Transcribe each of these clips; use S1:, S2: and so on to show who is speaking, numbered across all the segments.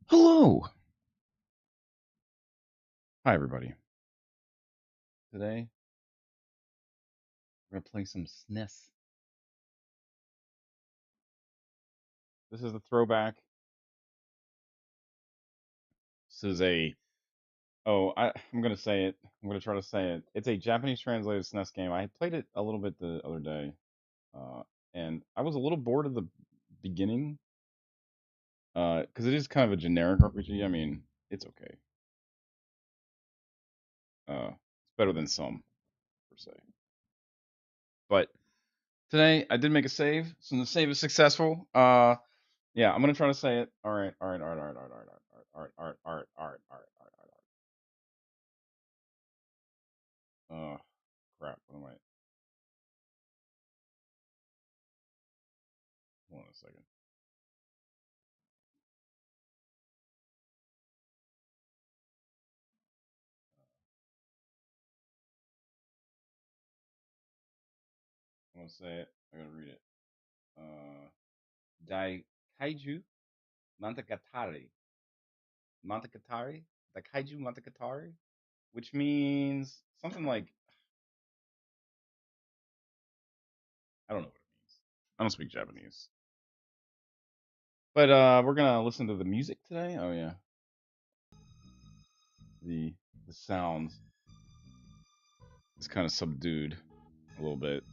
S1: Hello! Hi, everybody. Today, we're going to play some SNES. This is the throwback. This is I'm going to say it. I'm going to try to say it. It's a Japanese translated SNES game. I played it a little bit the other day, uh, and I was a little bored of the beginning, because it is kind of a generic RPG. I mean, it's okay. It's better than some, per se. But today, I did make a save, so the save is successful. Yeah, I'm gonna try to say it. All right, all right, all right, all right, all right, all right, all right, all right, all right, all right, all right, all right, all right. Crap. What am I? Hold on a second. I'm gonna say it. I gotta read it. Daikaijuu Monogatari. Monogatari. Daikaijuu Monogatari, which means something like I don't know what it means. I don't speak Japanese. But we're gonna listen to the music today. Oh yeah, the the sounds is kind of subdued a little bit.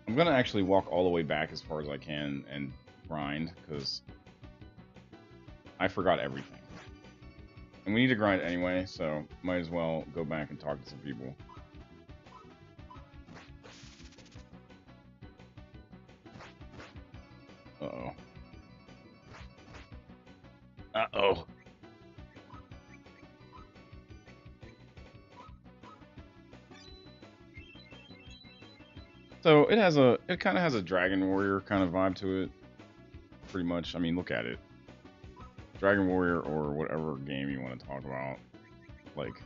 S1: I'm gonna actually walk all the way back as far as I can and grind because I forgot everything. And we need to grind anyway, so might as well go back and talk to some people. Uh-oh. Uh-oh. So it kind of has a Dragon Warrior kind of vibe to it, pretty much. I mean, look at it. Dragon Warrior or whatever game you want to talk about. Like,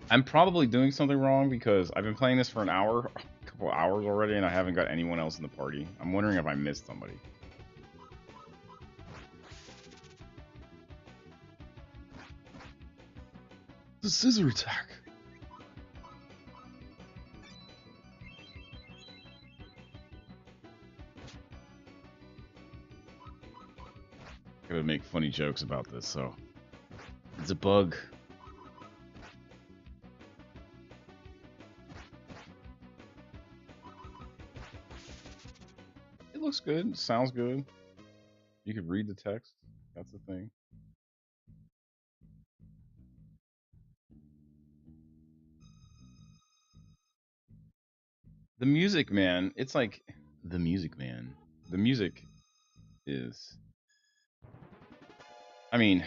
S1: I'm probably doing something wrong because I've been playing this for a couple hours already, and I haven't got anyone else in the party. I'm wondering if I missed somebody. The scissor attack. I'm gonna make funny jokes about this, so it's a bug. It looks good. Sounds good. You could read the text. That's the thing. The music, man. It's like the music, man. The music is. I mean,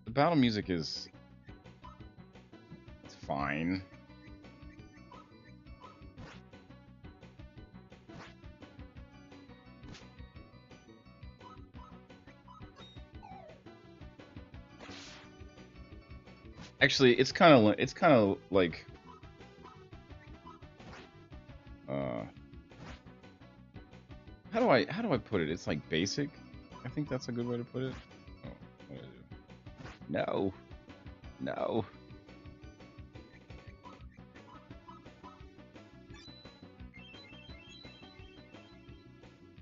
S1: the battle music is. It's fine. Actually, it's kind of like uh how do I put it? It's like basic. I think that's a good way to put it. Oh, what did I do? No. No.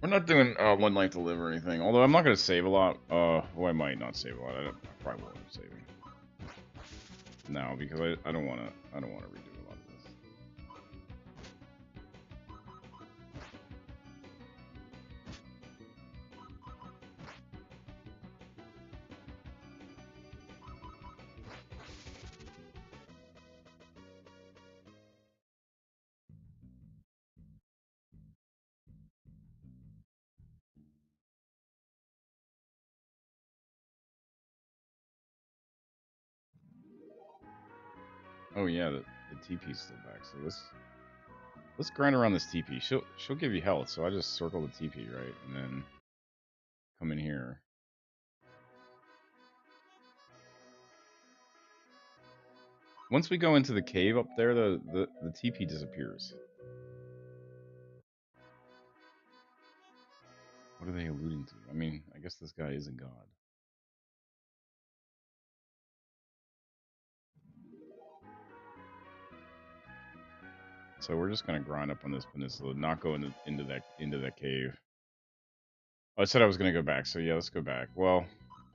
S1: We're not doing One Life to Live or anything. Although I'm not going to save a lot. Well, I might not save a lot. I probably won't save it. No, because I don't want to. I don't want to redo a lot of this. Oh yeah, the TP's still back. So this. Let's grind around this TP. She'll give you health, so I just circle the TP, right? And then come in here. Once we go into the cave up there, the TP disappears. What are they alluding to? I mean, I guess this guy isn't God. So we're just gonna grind up on this peninsula, not go into that cave. Oh, I said I was gonna go back, so yeah, let's go back. Well,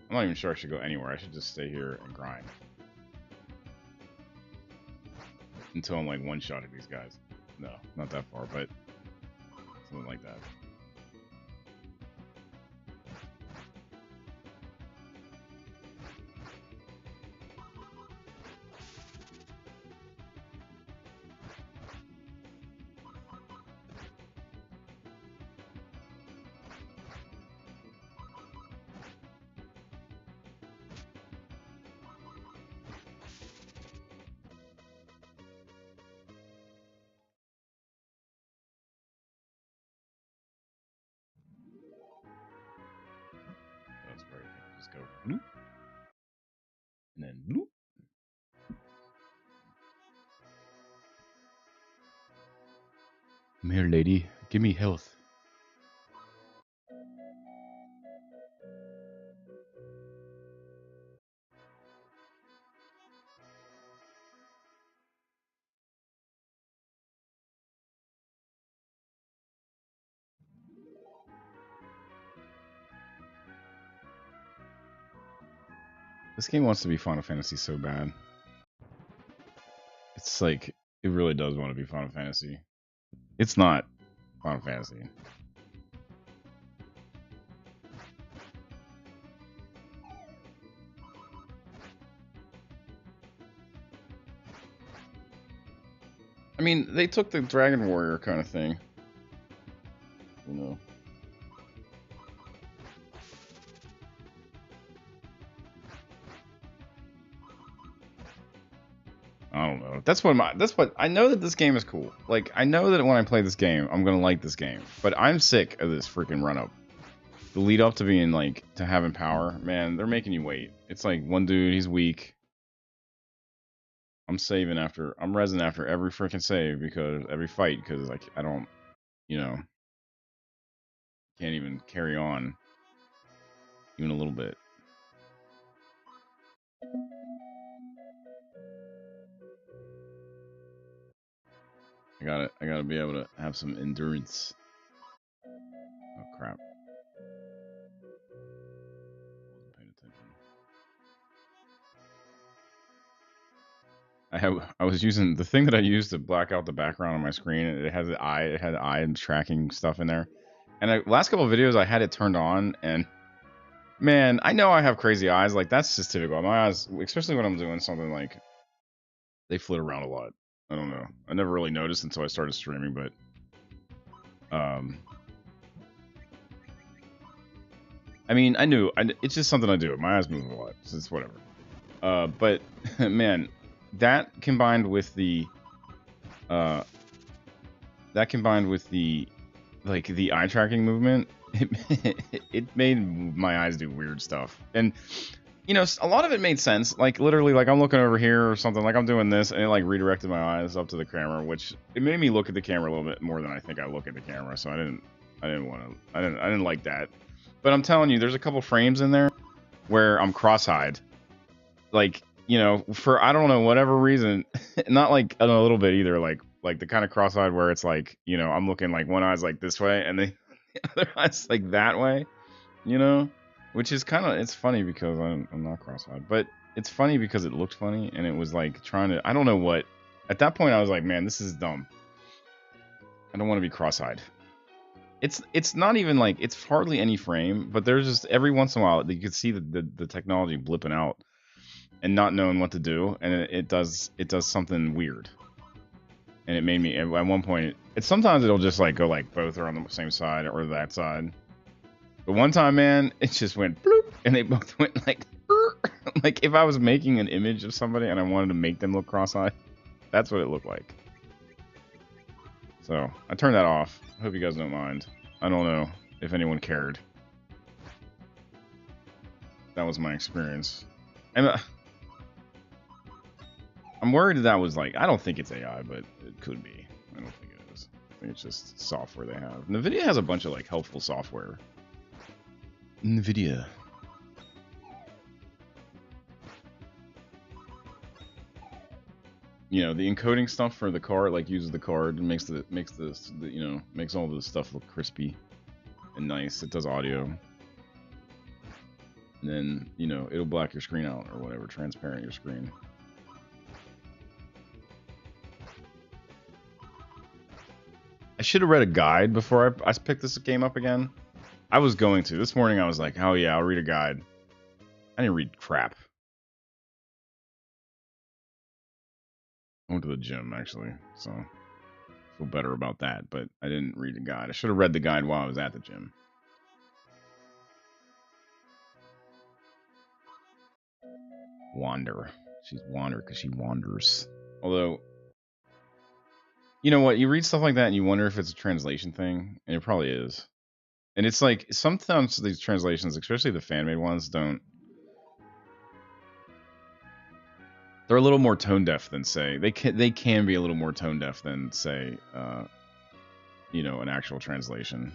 S1: I'm not even sure I should go anywhere. I should just stay here and grind until I'm like one-shotting these guys. No, not that far, but something like that. That's right. Just go bloop, and then bloop. Come here, lady. Give me health. This game wants to be Final Fantasy so bad. It's like, it really does want to be Final Fantasy. It's not Final Fantasy. I mean, they took the Dragon Warrior kind of thing. You know. I don't know. That's what I know that this game is cool. Like, I know that when I play this game, I'm gonna like this game. But I'm sick of this freaking run up. The lead up to being like to having power, man, they're making you wait. It's like one dude, he's weak. I'm resin after every freaking save because every fight because like I don't, you know, can't even carry on even a little bit. I gotta be able to have some endurance. Oh crap. Wasn't paying attention. I was using the thing that I used to black out the background on my screen. It had the eye tracking stuff in there. And last couple of videos I had it turned on, and man, I know I have crazy eyes. Like that's just typical. My eyes, especially when I'm doing something like they flit around a lot. I don't know. I never really noticed until I started streaming, but I mean, I knew. It's just something I do. My eyes move a lot, so it's whatever. But man, that combined with the like the eye tracking movement, it made my eyes do weird stuff. And you know, a lot of it made sense. Like literally, like I'm looking over here or something, like I'm doing this, and it like redirected my eyes up to the camera, which it made me look at the camera a little bit more than I think I look at the camera. So I didn't like that. But I'm telling you, there's a couple frames in there where I'm cross-eyed, like you know, for I don't know whatever reason, not like a little bit either, like the kind of cross-eyed where it's like you know I'm looking like one eye's like this way and the other eye's like that way, you know. Which is kind of, it's funny because I'm not cross-eyed, but it's funny because it looked funny and it was like trying to, I don't know what, at that point I was like, man, this is dumb. I don't want to be cross-eyed. It's not even like, it's hardly any frame, but there's just every once in a while you could see the technology blipping out and not knowing what to do, and it does something weird. And it made me, at one point, sometimes it'll just like go like both are on the same side or that side. But one time, man, it just went bloop, and they both went like, like if I was making an image of somebody and I wanted to make them look cross-eyed, that's what it looked like. So I turned that off. I hope you guys don't mind. I don't know if anyone cared. That was my experience. And I'm worried that was like, I don't think it's AI, but it could be. I don't think it is. I think it's just software they have. NVIDIA has a bunch of like helpful software. NVIDIA. You know, the encoding stuff for the card, like uses the card and makes makes all the stuff look crispy and nice. It does audio. And then, you know, it'll black your screen out or whatever, transparent your screen. I should have read a guide before I picked this game up again. I was going to. This morning I was like, oh yeah, I'll read a guide. I didn't read crap. I went to the gym, actually, so I feel better about that, but I didn't read the guide. I should have read the guide while I was at the gym. Wander. She's Wander because she wanders. Although, you know what? You read stuff like that and you wonder if it's a translation thing, and it probably is. And it's like, sometimes these translations, especially the fan-made ones, don't... They're a little more tone deaf than, say, they can be a little more tone deaf than, say, you know, an actual translation.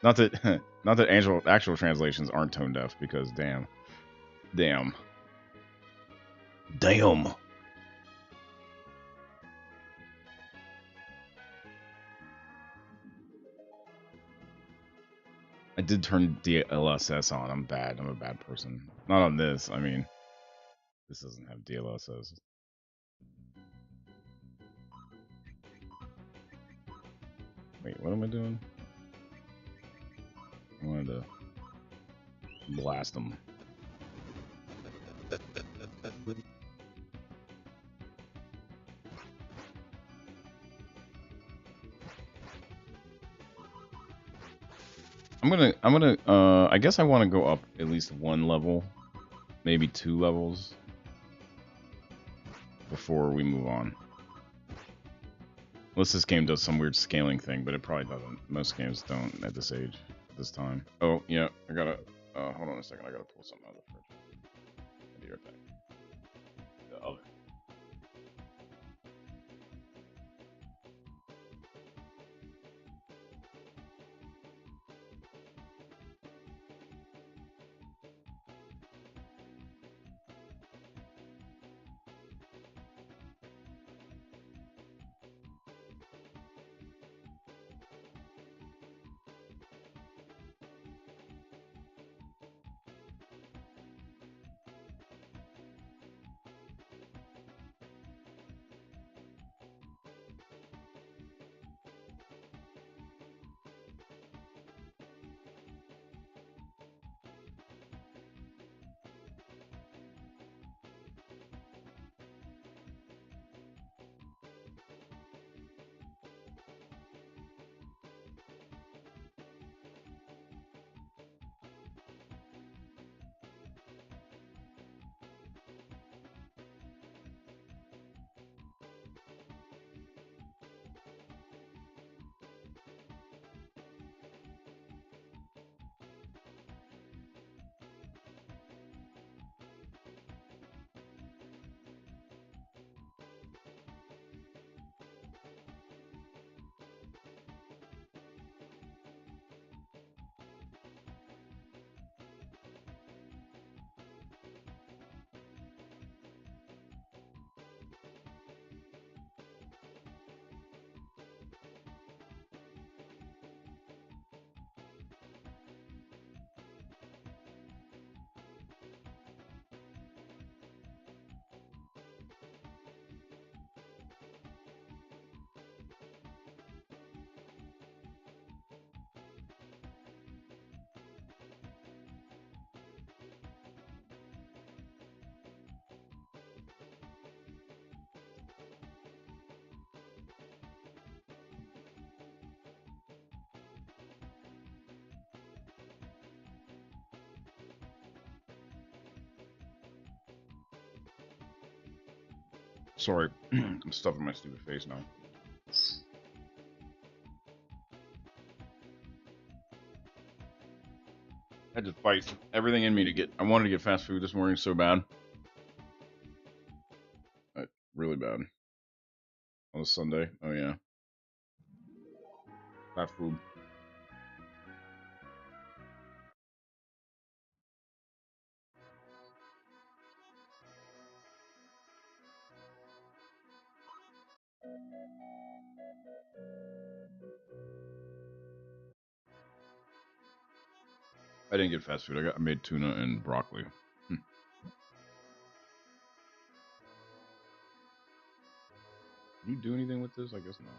S1: Not that actual translations aren't tone deaf, because damn. I did turn DLSS on. I'm bad. I'm a bad person. Not on this. I mean, this doesn't have DLSS. Wait, what am I doing? I wanted to blast them. I guess I want to go up at least one level, maybe 2 levels, before we move on. Unless this game does some weird scaling thing, but it probably doesn't. Most games don't at this age, this time. Oh, yeah, I gotta, hold on a second, I gotta pull something out of the fridge. I'll be right back. The oven. Sorry, I'm stuffing my stupid face now. had to fight everything in me to get. I wanted to get fast food this morning so bad, really bad. On a Sunday, oh yeah, fast food. I didn't get fast food. I made tuna and broccoli. Do you do anything with this? I guess not.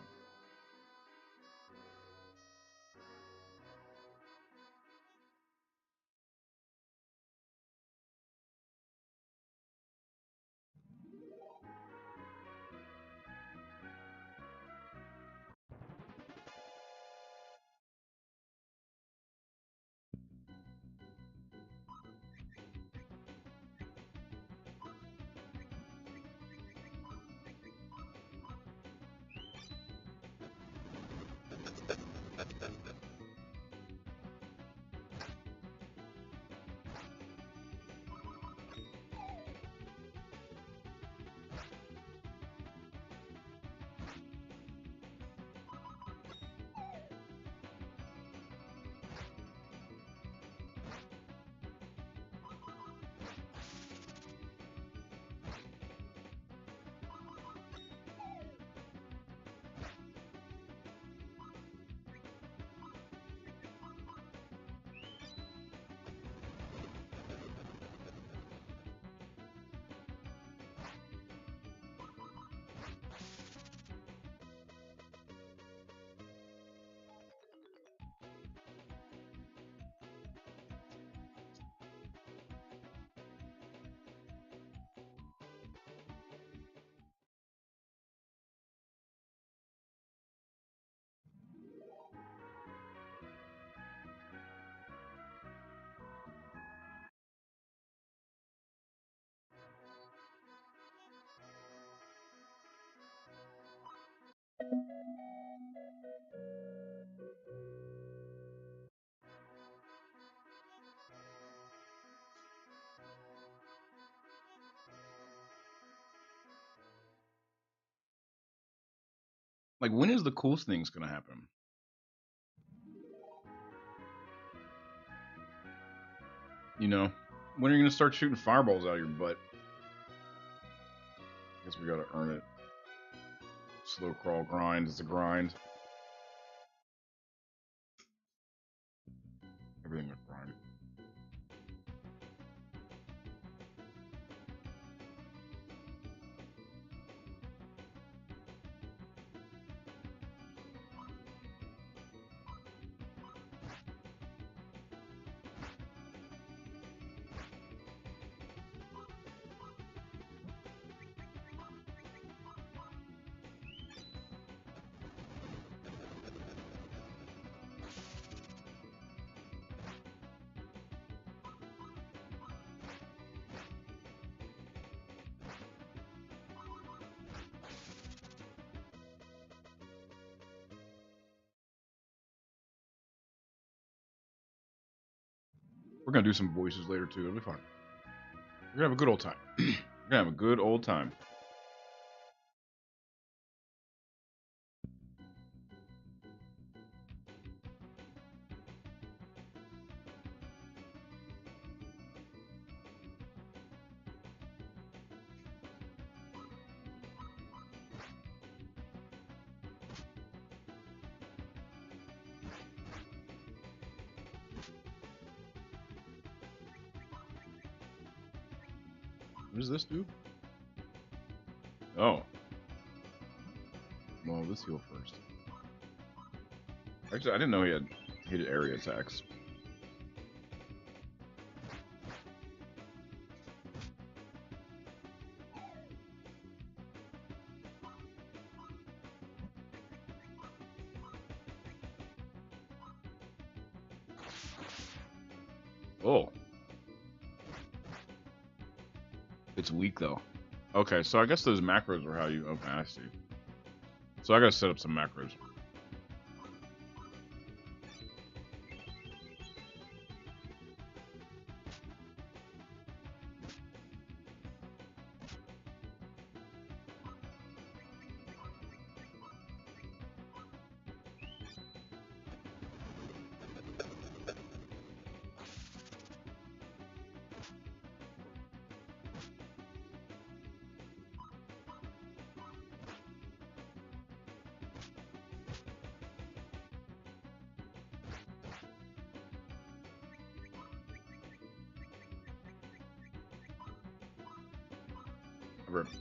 S1: Like, when is the coolest things gonna happen? You know, when are you gonna start shooting fireballs out of your butt? I guess we gotta earn it. Slow crawl grind is a grind. Everything is grind. We're gonna do some voices later too. It'll be fun. We're gonna have a good old time. We're gonna have a good old time. What does this do? Oh. Well, let's heal first. Actually, I didn't know he had hit area attacks. Oh. It's weak though. Okay, so I guess those macros are how you. Okay, I see. So I gotta set up some macros. Right back.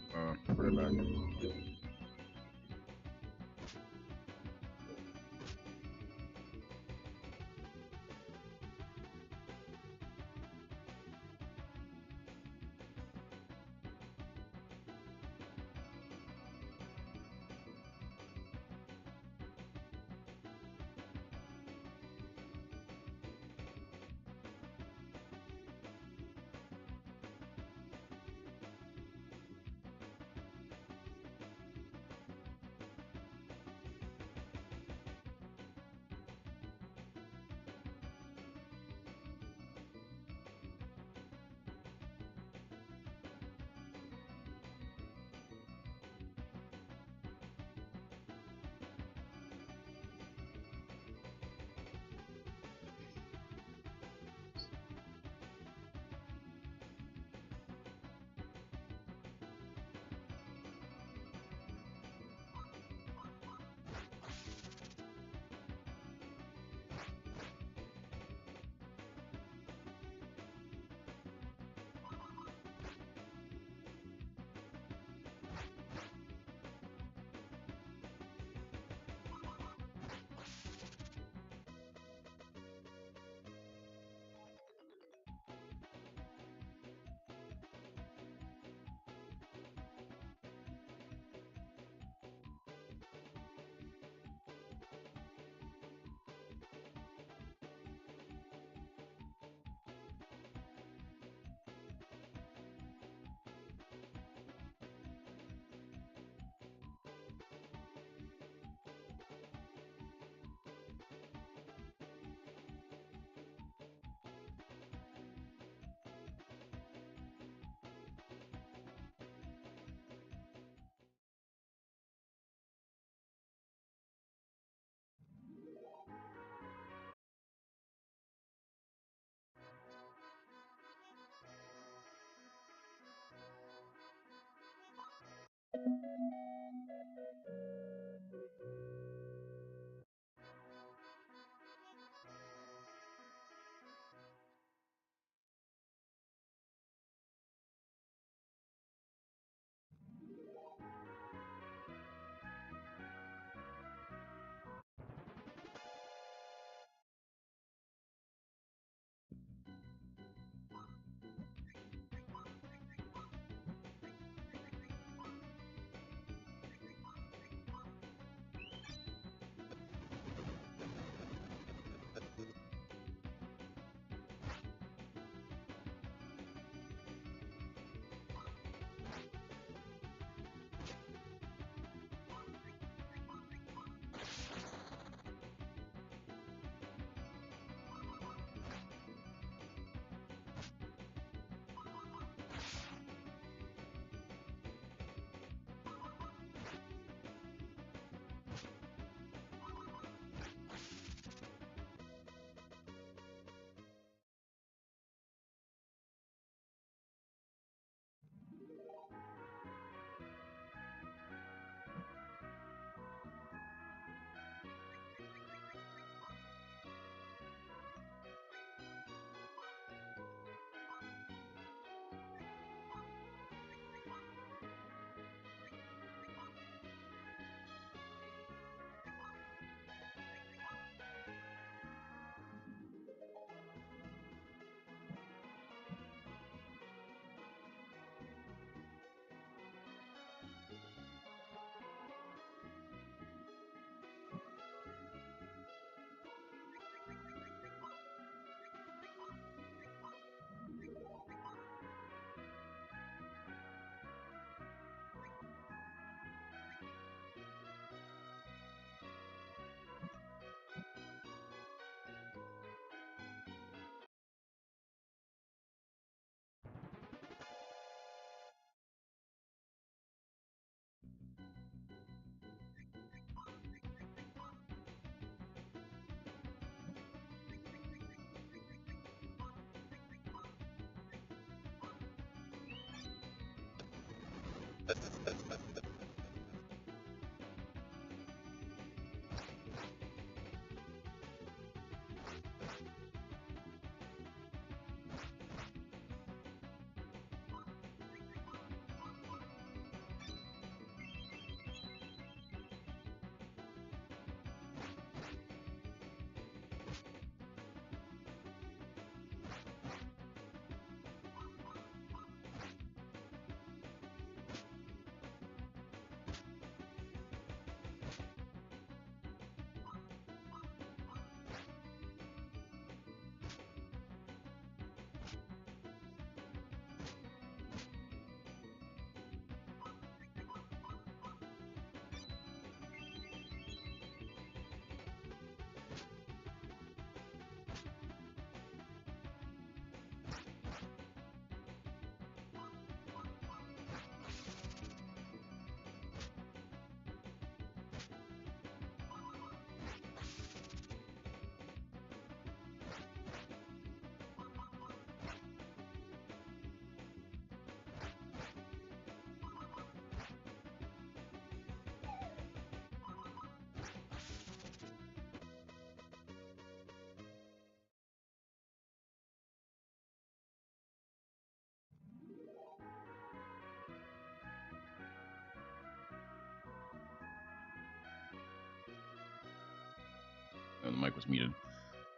S1: mic was muted.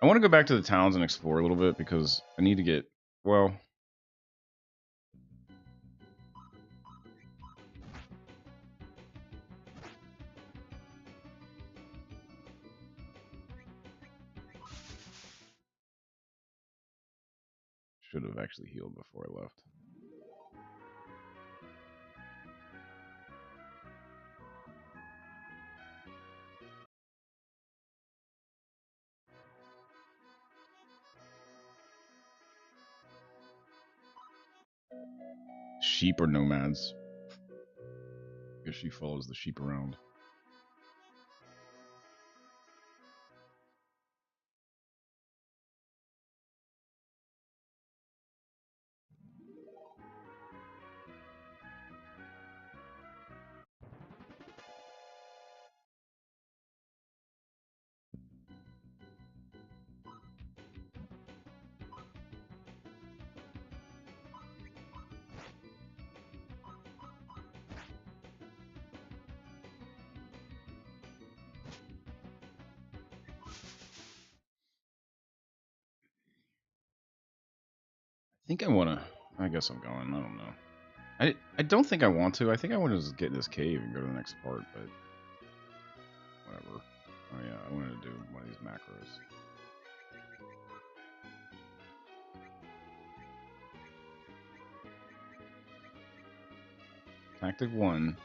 S1: I want to go back to the towns and explore a little bit because I need to get, well, should have actually healed before I left. Sheep are nomads. Because she follows the sheep around. I think I want to. I guess I'm going. I don't know. I don't think I want to. I think I want to just get in this cave and go to the next part, but whatever. Oh yeah, I wanted to do one of these macros. Tactic 1.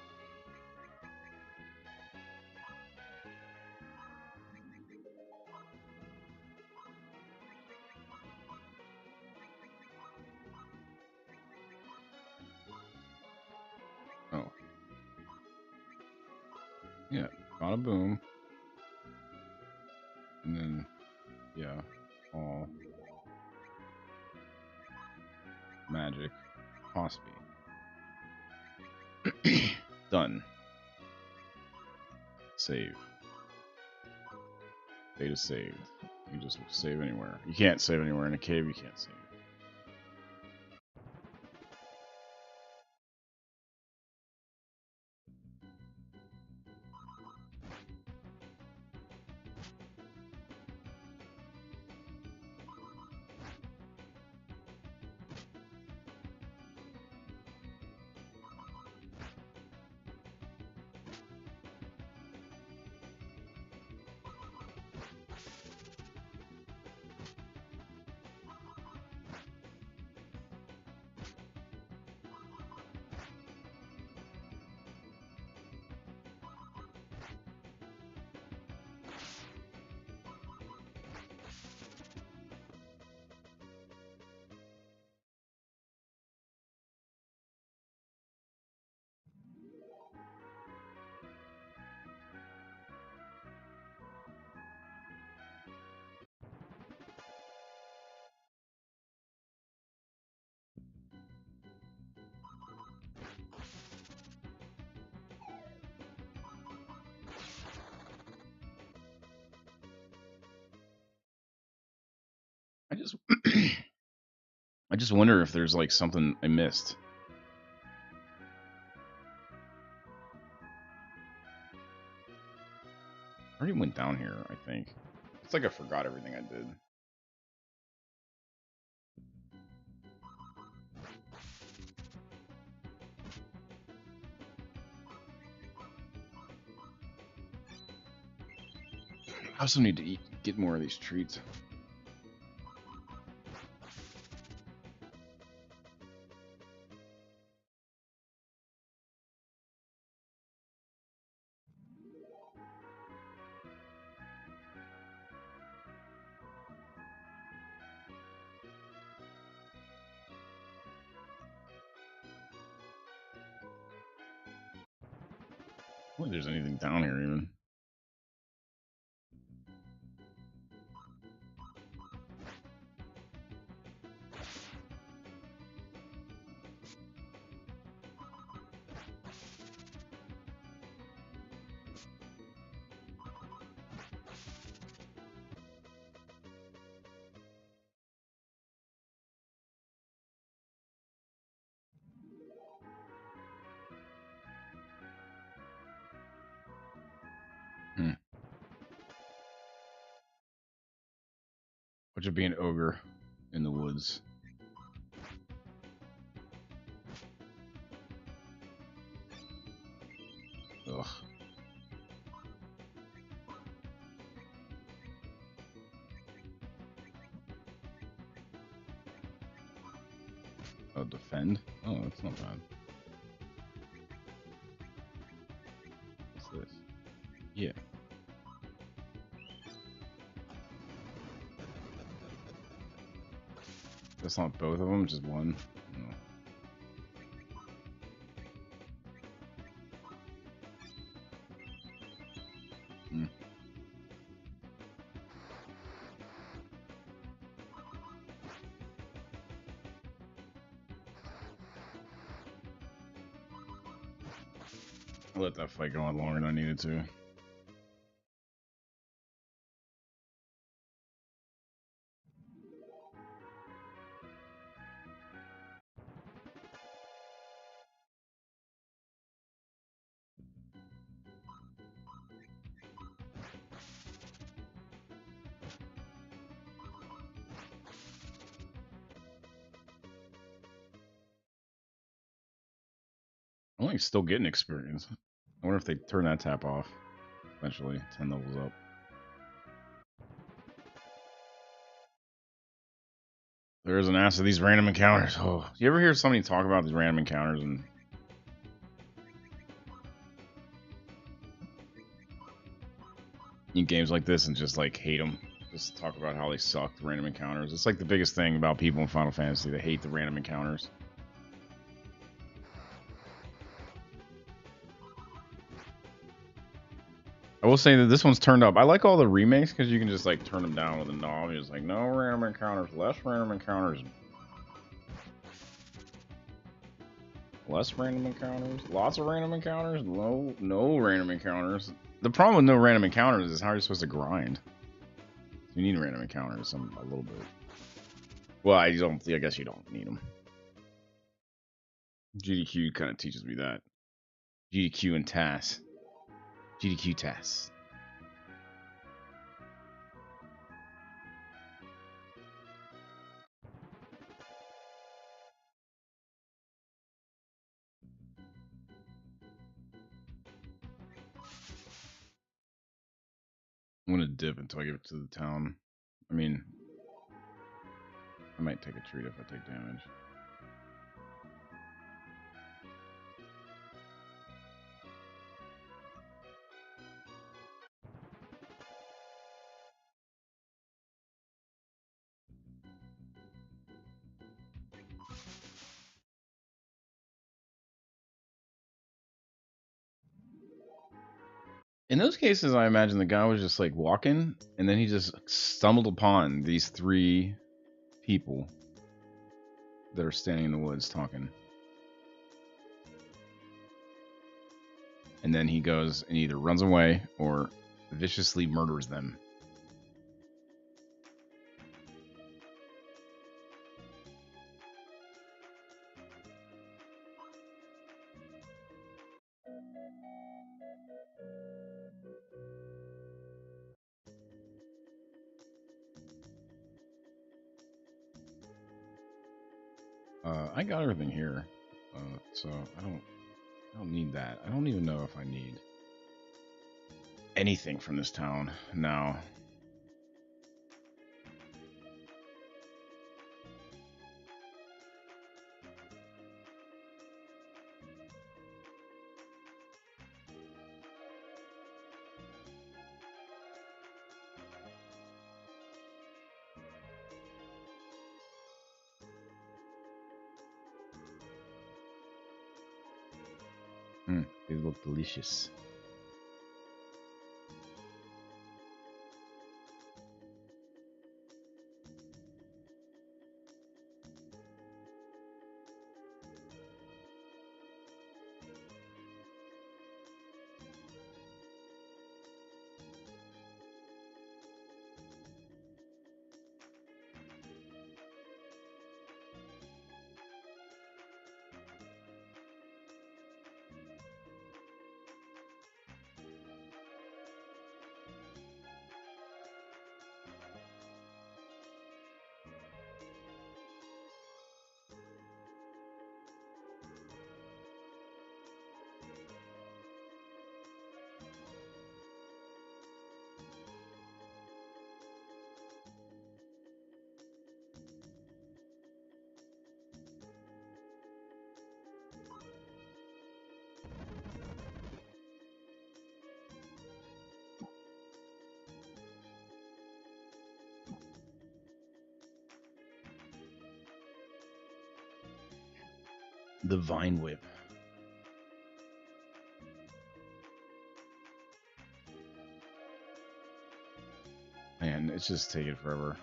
S1: Oh. Yeah, bada boom. And then, yeah, all magic, Hospi. Done. Save. Data saved. You just save anywhere. You can't save anywhere in a cave. You can't save. I just, I just wonder if there's like something I missed. I already went down here, I think. It's like I forgot everything I did. I also need to get more of these treats. I don't think there's anything down here even. charge of being an ogre in the woods. Ugh. Oh, defend? Oh, that's not bad. What's this? Yeah. That's not both of them, just one. No. Hmm. I let that fight go on longer than I needed to. I'm like still getting experience. I wonder if they turn that tab off eventually. 10 levels up. There's an ass of these random encounters. Oh, you ever hear somebody talk about these random encounters and in games like this and just like hate them? Just talk about how they suck, the random encounters. It's like the biggest thing about people in Final Fantasy. They hate the random encounters. I will say that this one's turned up. I like all the remakes because you can just like turn them down with a knob. It's like no random encounters, less random encounters, less random encounters, lots of random encounters, no random encounters. The problem with no random encounters is how you're supposed to grind. You need random encounters a little bit. Well, I guess you don't need them. GDQ kind of teaches me that. GDQ and TAS. GDQ TAS. I'm gonna dip until I get to the town. I mean, I might take a treat if I take damage. In those cases, I imagine the guy was just like walking, and then he just stumbled upon these 3 people that are standing in the woods talking. And then he goes and either runs away or viciously murders them. I got everything here, so I don't need that. I don't even know if I need anything from this town now. They look delicious. The Vine Whip. Man, it's just taking forever.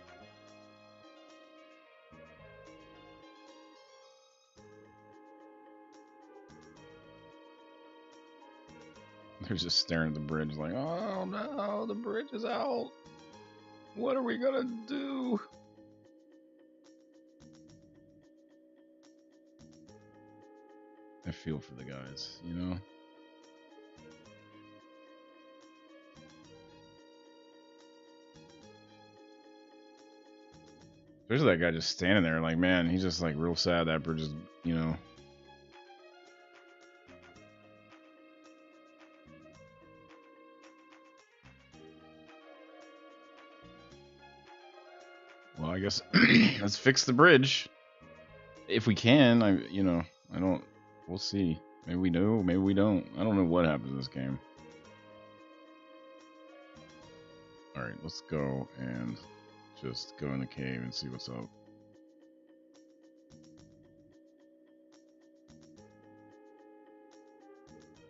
S1: They're just staring at the bridge like, oh no, the bridge is out. What are we gonna do? I feel for the guys, you know? There's that guy just standing there like, man, he's just like real sad that bridge is, you know. Well, I guess let's fix the bridge. If we can, we'll see. Maybe we do, maybe we don't. I don't know what happens in this game. Alright, let's go and just go in the cave and see what's up.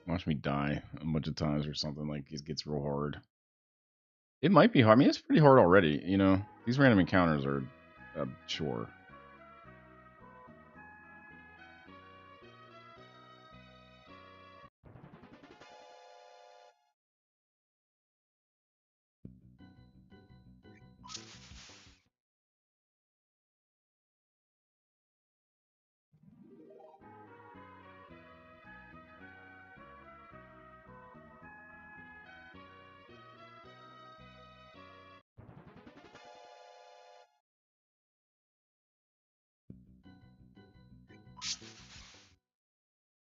S1: Watch me die a bunch of times or something, like it gets real hard. It might be hard. I mean, it's pretty hard already, you know? These random encounters are a chore.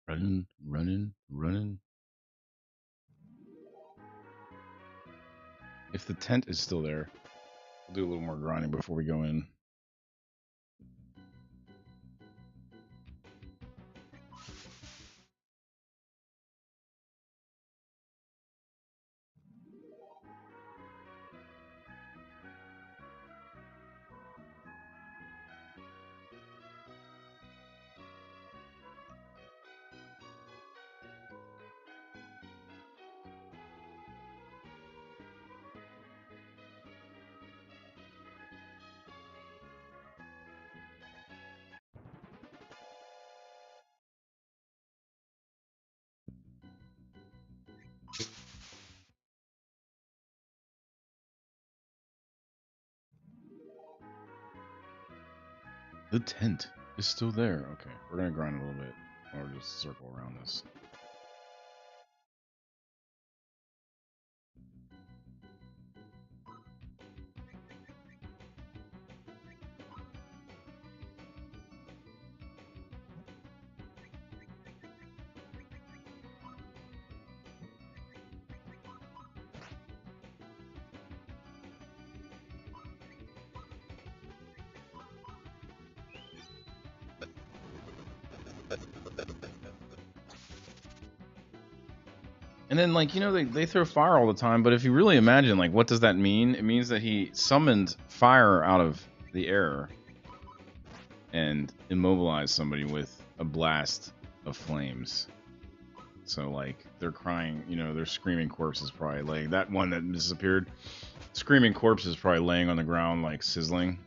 S1: Running, running, running. If the tent is still there, we'll do a little more grinding before we go in. The tent is still there. Okay, we're gonna grind a little bit, or just circle around this. And then, like, you know, they throw fire all the time, but if you really imagine, like, what does that mean? It means that he summoned fire out of the air and immobilized somebody with a blast of flames. So, like, they're crying, you know, their screaming corpse is probably laying, that one that disappeared, screaming corpse is probably laying on the ground, like, sizzling.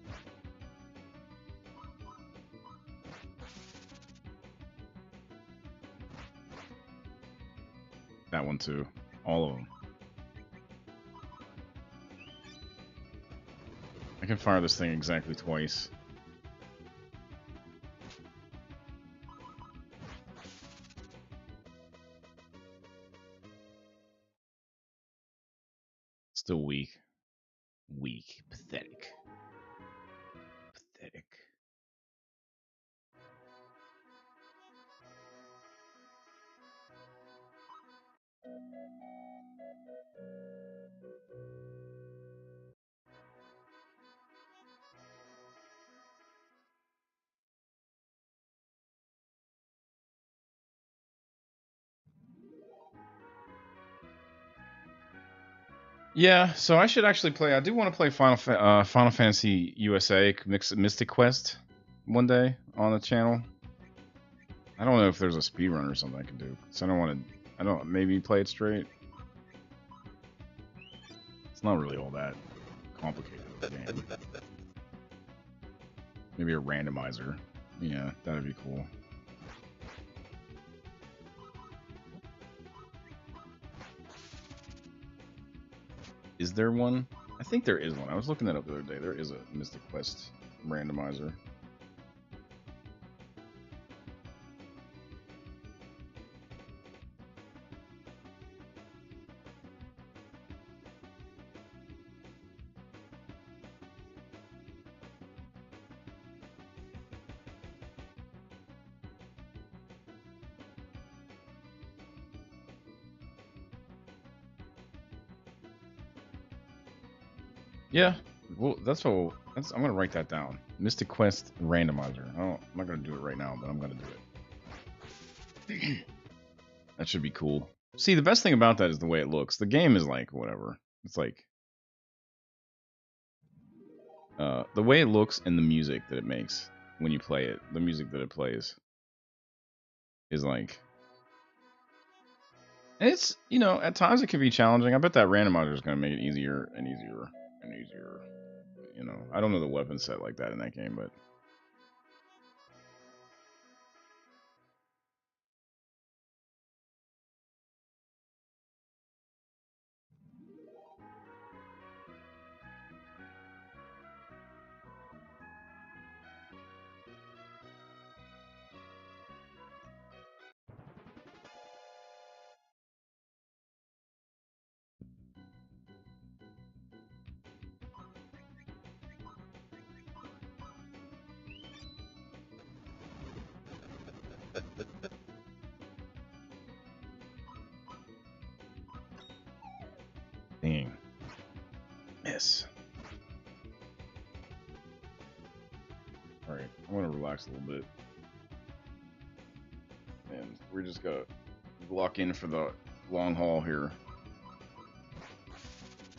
S1: That one too. All of them. I can fire this thing exactly twice. Still weak. Weak. Pathetic. Pathetic. Yeah, so I should actually play. I do want to play Final Fantasy USA Mystic Quest one day on the channel. I don't know if there's a speed run or something I can do. So I don't want to. I don't maybe play it straight. It's not really all that complicated of a game. Maybe a randomizer. Yeah, that'd be cool. Is there one? I think there is one. I was looking that up the other day. There is a Mystic Quest randomizer. Yeah, well, I'm gonna write that down. Mystic Quest randomizer. I'm not gonna do it right now, but I'm gonna do it. That should be cool. See, the best thing about that is the way it looks. The game is like whatever. It's like the way it looks and the music that it makes when you play it. The music that it plays is like. And it's, at times it can be challenging. I bet that randomizer is going to make it easier and easier and easier. I don't know the weapon set like that in that game, but dang. Miss. Alright, I'm going to relax a little bit. And we're just going to lock in for the long haul here.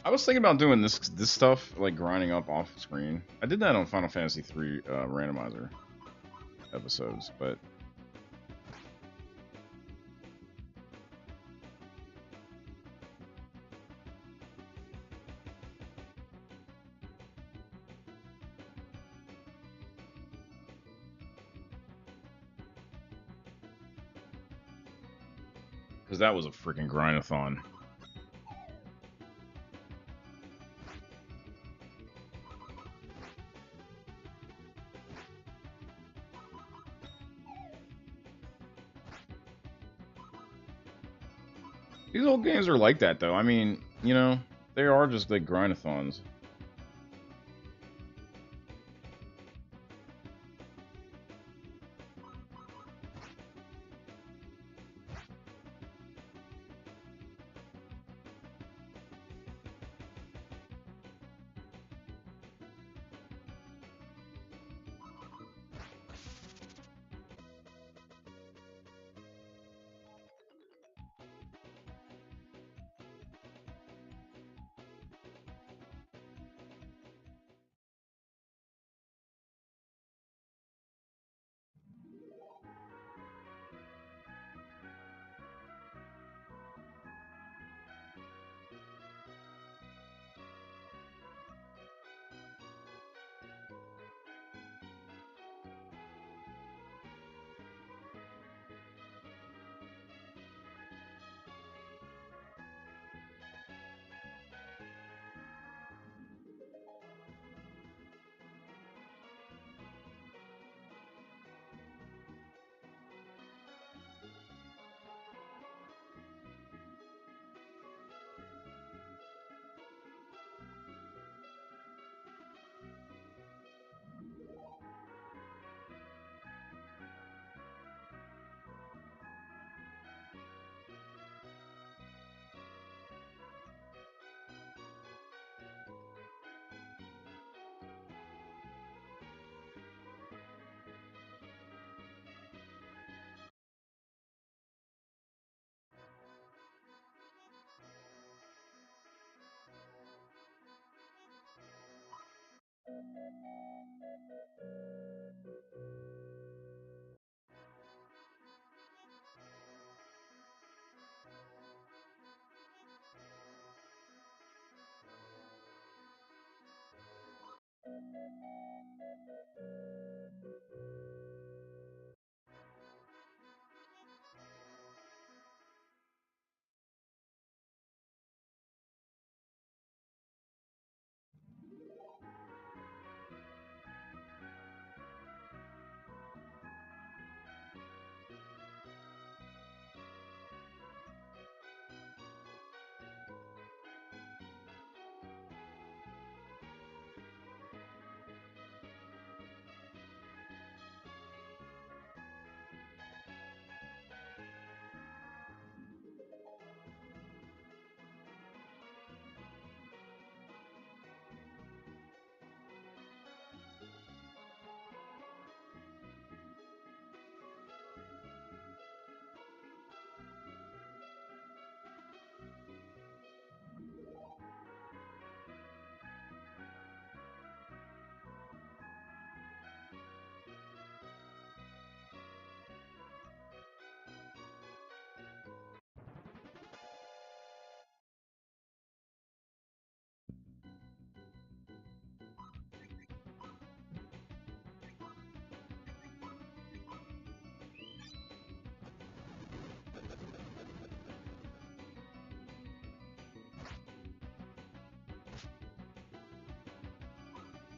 S1: I was thinking about doing this stuff, like grinding up off screen. I did that on Final Fantasy III randomizer episodes, but because that was a freaking grindathon. These old games are like that, though. I mean, they are just like grindathons.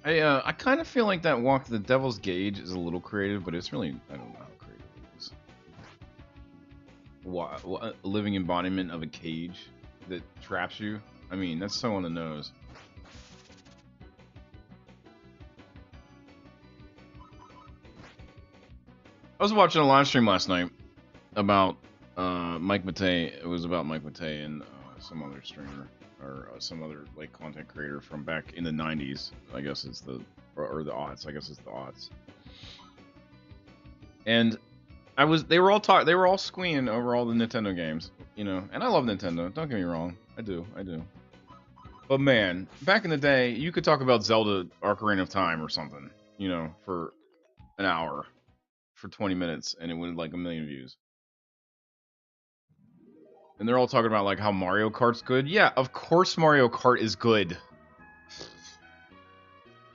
S1: I kind of feel like that Walk to the Devil's Gauge is a little creative, but it's really, I don't know how creative it is. A living embodiment of a cage that traps you. I mean, that's so on the nose. I was watching a live stream last night about Mike Matei. It was about Mike Matei and some other streamer or some other like content creator from back in the 90s. I guess it's the or the aughts. I guess it's the aughts. And they were all squealing over all the Nintendo games, you know. And I love Nintendo. Don't get me wrong. I do. But man, back in the day, you could talk about Zelda Ocarina of Time or something, you know, for an hour, for 20 minutes, and it would like 1 million views. And they're all talking about like how Mario Kart's good. Yeah, of course Mario Kart is good.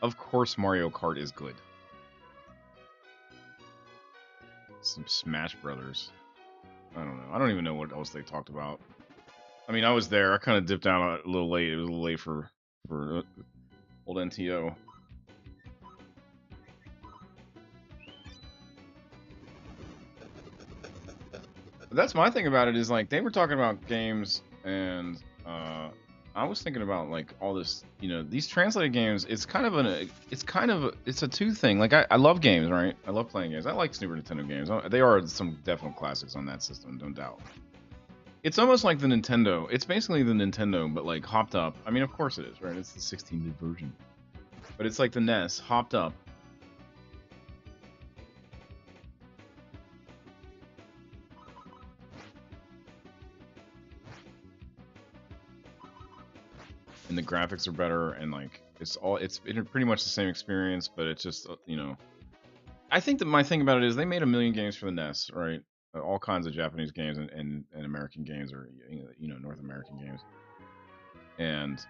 S1: Of course Mario Kart is good. Some Smash Brothers. I don't know. I don't even know what else they talked about. I mean, I was there. I kind of dipped out a little late. It was a little late for old NTO. But that's my thing about it is like they were talking about games, and I was thinking about like all this, you know, these translated games. It's a two thing. Like I love games, right? I love playing games. I like Super Nintendo games. They are some definite classics on that system, no doubt. It's almost like the Nintendo. It's basically the Nintendo, but like hopped up. I mean, of course it is, right? It's the 16-bit version, but it's like the NES hopped up. And the graphics are better, and like it's pretty much the same experience, but it's just you know, I think that my thing about it is they made 1 million games for the NES, right? All kinds of Japanese games and American games, or you know, North American games. And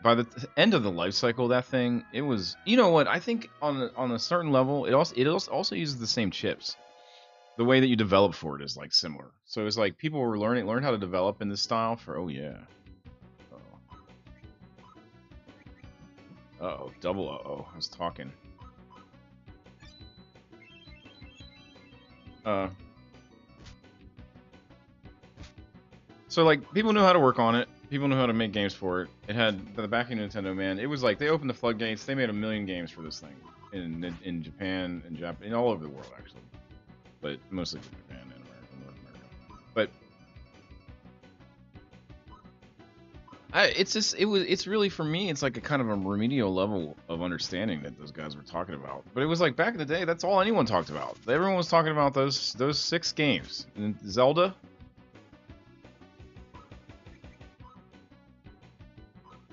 S1: by the end of the life cycle of that thing, it was, you know what, I think on a certain level, it also uses the same chips. The way that you develop for it is like similar. So it's like people were learn how to develop in this style for Uh-oh, double uh-oh. I was talking. So like people knew how to work on it. People knew how to make games for it. It had the backing of Nintendo, man. It was like they opened the floodgates. They made 1 million games for this thing in Japan and all over the world actually, but mostly for Japan and America, North America. But it's really for me. It's like a kind of a remedial level of understanding that those guys were talking about. But it was like back in the day, that's all anyone talked about. Everyone was talking about those 6 games. And Zelda.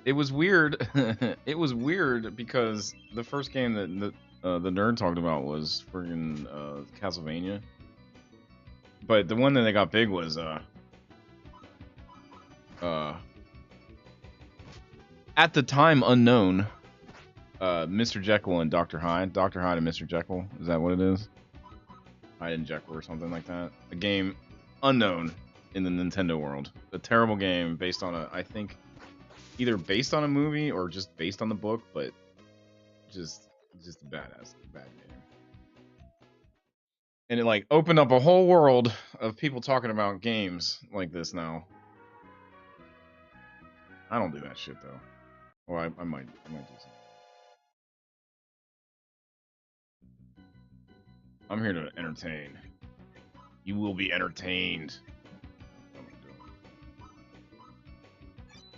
S1: It was weird. It was weird because the first game that the nerd talked about was friggin' Castlevania. But the one that they got big was at the time unknown, Mr. Jekyll and Dr. Hyde. Dr. Hyde and Mr. Jekyll. Is that what it is? Hyde and Jekyll or something like that. A game unknown in the Nintendo world. A terrible game based on I think, either based on a movie or just based on the book, but just a bad game. And it like opened up a whole world of people talking about games like this now. I don't do that shit though. Or I might do something. I'm here to entertain. You will be entertained.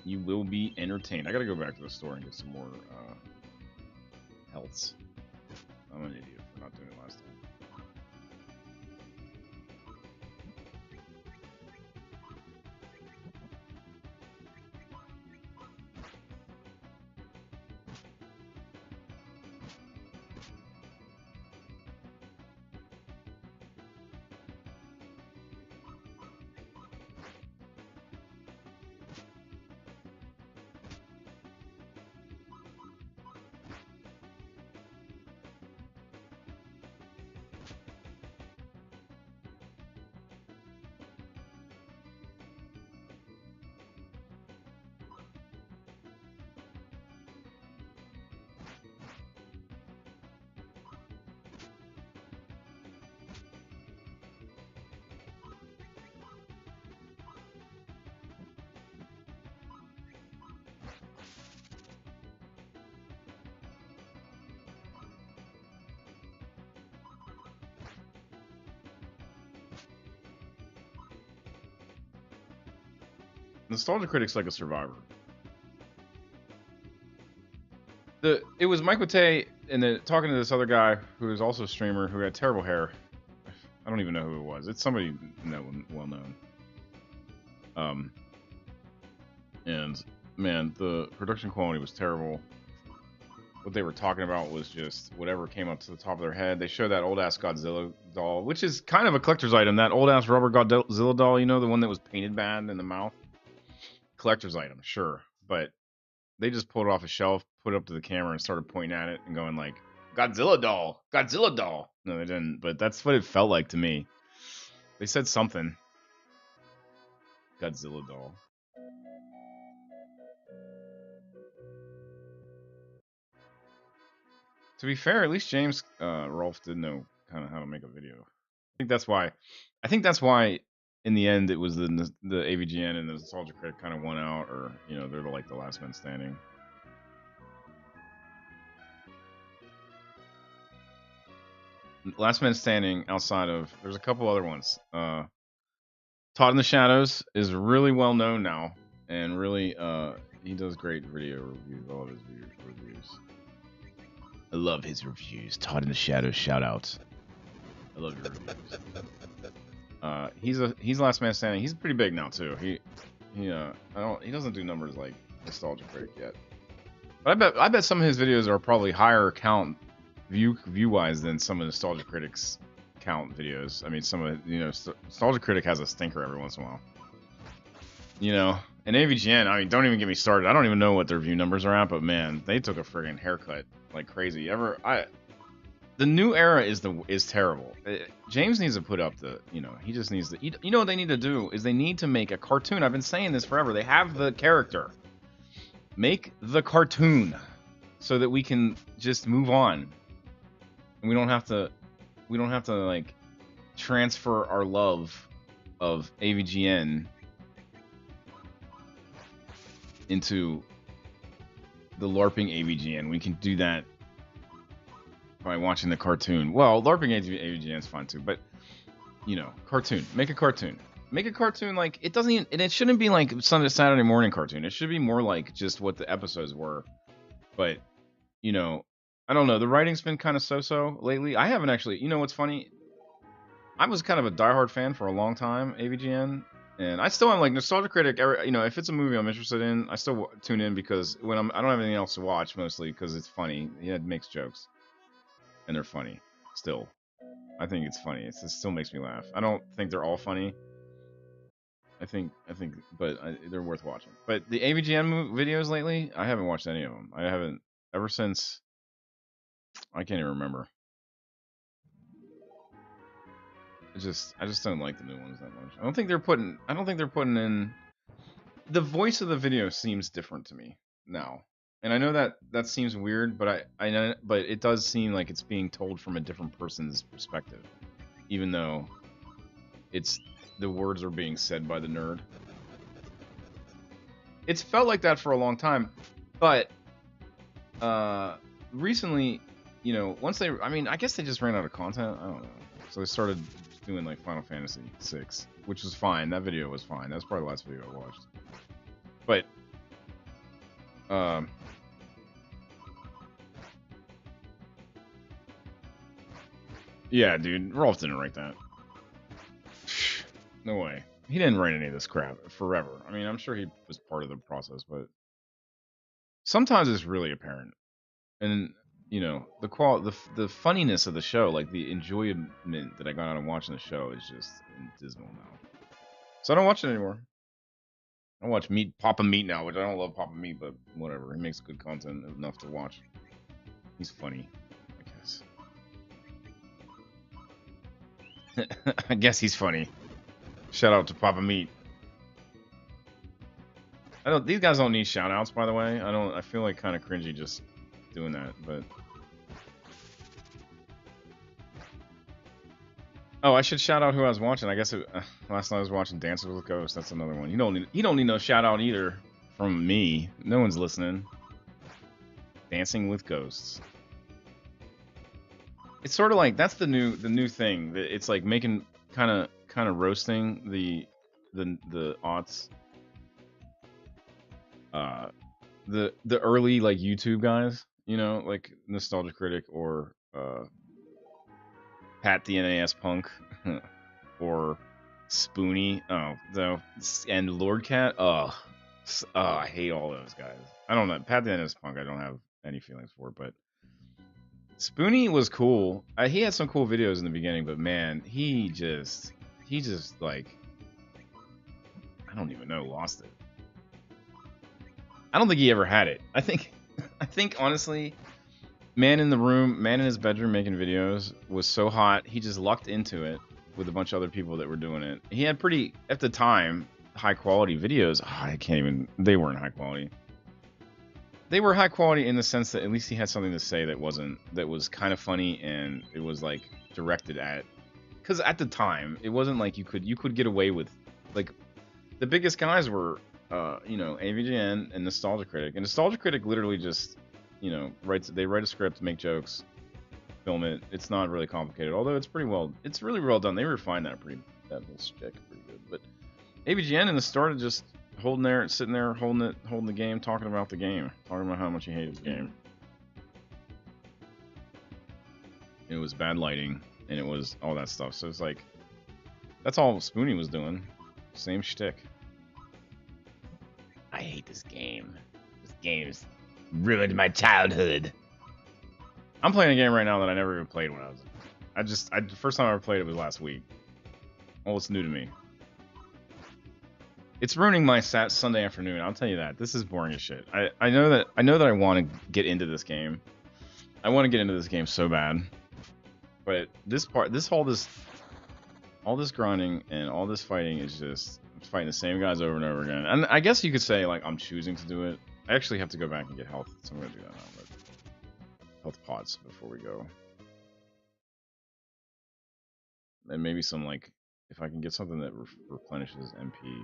S1: You will be entertained. I gotta go back to the store and get some more healths. I'm an idiot for not doing it last time. Nostalgia Critic's like a survivor. It was Mike Watay and then talking to this other guy who is also a streamer who had terrible hair. I don't even know who it was. It's somebody well known. And man, the production quality was terrible. What they were talking about was just whatever came up to the top of their head. They showed that old ass Godzilla doll, which is kind of a collector's item. That old ass rubber Godzilla doll, you know, the one that was painted bad in the mouth. Collector's item, sure, but they just pulled it off a shelf, put it up to the camera, and started pointing at it and going like, "Godzilla doll, Godzilla doll." No, they didn't, but that's what it felt like to me. They said something. Godzilla doll. To be fair, at least James Rolfe did know kind of how to make a video. I think that's why. In the end, it was the AVGN and the Nostalgia Critic kind of won out, or you know, they're like the last man standing. Last man standing outside of there's a couple other ones. Todd in the Shadows is really well known now, and really he does great video reviews. All of his reviews. I love his reviews. Todd in the Shadows, shout out. I love your reviews. He's last man standing. He's pretty big now too. He doesn't do numbers like Nostalgia Critic yet. But I bet some of his videos are probably higher count view wise than some of Nostalgia Critic's count videos. I mean, some of Nostalgia Critic has a stinker every once in a while. You know, and AVGN. I mean, don't even get me started. I don't even know what their view numbers are at, but man, they took a friggin' haircut like crazy. The new era is terrible. James needs to put up he just needs to. You know what they need to do is they need to make a cartoon. I've been saying this forever. They have the character. Make the cartoon so that we can just move on, and we don't have to like transfer our love of AVGN into the LARPing AVGN. We can do that by watching the cartoon. Well, LARPing AVGN is fun too, but cartoon. Make a cartoon. Make a cartoon like it doesn't even, and it shouldn't be like Saturday morning cartoon. It should be more like just what the episodes were. But I don't know. The writing's been kind of so-so lately. I haven't actually. You know what's funny? I was kind of a diehard fan for a long time, AVGN, and I still am like Nostalgia Critic. If it's a movie I'm interested in, I still tune in because I don't have anything else to watch mostly because it's funny. It makes jokes, and they're funny. Still, I think it's funny. It still makes me laugh. I don't think they're all funny. I think, but they're worth watching. But the AVGN videos lately, I haven't watched any of them. I haven't ever since. I can't even remember. I just don't like the new ones that much. I don't think they're putting in. The voice of the video seems different to me now, and I know that seems weird, but I know, but it does seem like it's being told from a different person's perspective, even though the words are being said by the nerd. It's felt like that for a long time, but recently, I guess they just ran out of content. I don't know, so they started doing like Final Fantasy VI, which was fine. That video was fine. That's probably the last video I watched. But yeah, dude, Rolf didn't write that. No way. He didn't write any of this crap forever. I mean, I'm sure he was part of the process, but sometimes it's really apparent. And the funniness of the show, like the enjoyment that I got out of watching the show, is just dismal now. So I don't watch it anymore. I watch Papa Meat now, which I don't love Papa Meat, but whatever. He makes good content enough to watch. He's funny, I guess. I guess he's funny. Shout out to Papa Meat. These guys don't need shout outs, by the way. I feel like kind of cringy just doing that, but. Oh, I should shout out who I was watching. I guess last night I was watching Dances with Ghosts. That's another one. You don't need no shout out either from me. No one's listening. Dancing with Ghosts. It's sort of like that's the new thing. It's like making kind of roasting the aughts uh, the early like YouTube guys, you know, like Nostalgia Critic or Pat the NAS Punk or Spoonie. Oh, though, and Lord Cat. Oh, I hate all those guys. I don't know. Pat the NAS Punk, I don't have any feelings for, but Spoonie was cool. He had some cool videos in the beginning, but man, he just like, I don't even know, lost it. I don't think he ever had it. I think honestly, man in the room, man in his bedroom making videos was so hot, he just lucked into it with a bunch of other people that were doing it. He had pretty, at the time, high quality videos. Oh, I can't even, they weren't high quality. They were high quality in the sense that at least he had something to say that was kind of funny, and it was like directed at, because at the time it wasn't like you could get away with, like, the biggest guys were you know, AVGN and Nostalgia Critic. And Nostalgia Critic literally just, you know, they write a script, make jokes, film it. It's not really complicated, although it's really well done. They refined that whole stick pretty good. But AVGN in the start just sitting there holding the game, talking about the game, talking about how much he hated the game. It was bad lighting, and it was all that stuff. So it's like, that's all Spoonie was doing. Same shtick. I hate this game. This game's ruined my childhood. I'm playing a game right now that I never even played when I was. The first time I ever played it was last week. Well, it's new to me. It's ruining my Sunday afternoon. I'll tell you that. This is boring as shit. I know that I want to get into this game. I want to get into this game so bad. But all this grinding and all this fighting is just fighting the same guys over and over again. And I guess you could say, like, I'm choosing to do it. I actually have to go back and get health, so I'm going to do that now. But health pots before we go. And maybe some, like, if I can get something that replenishes MP.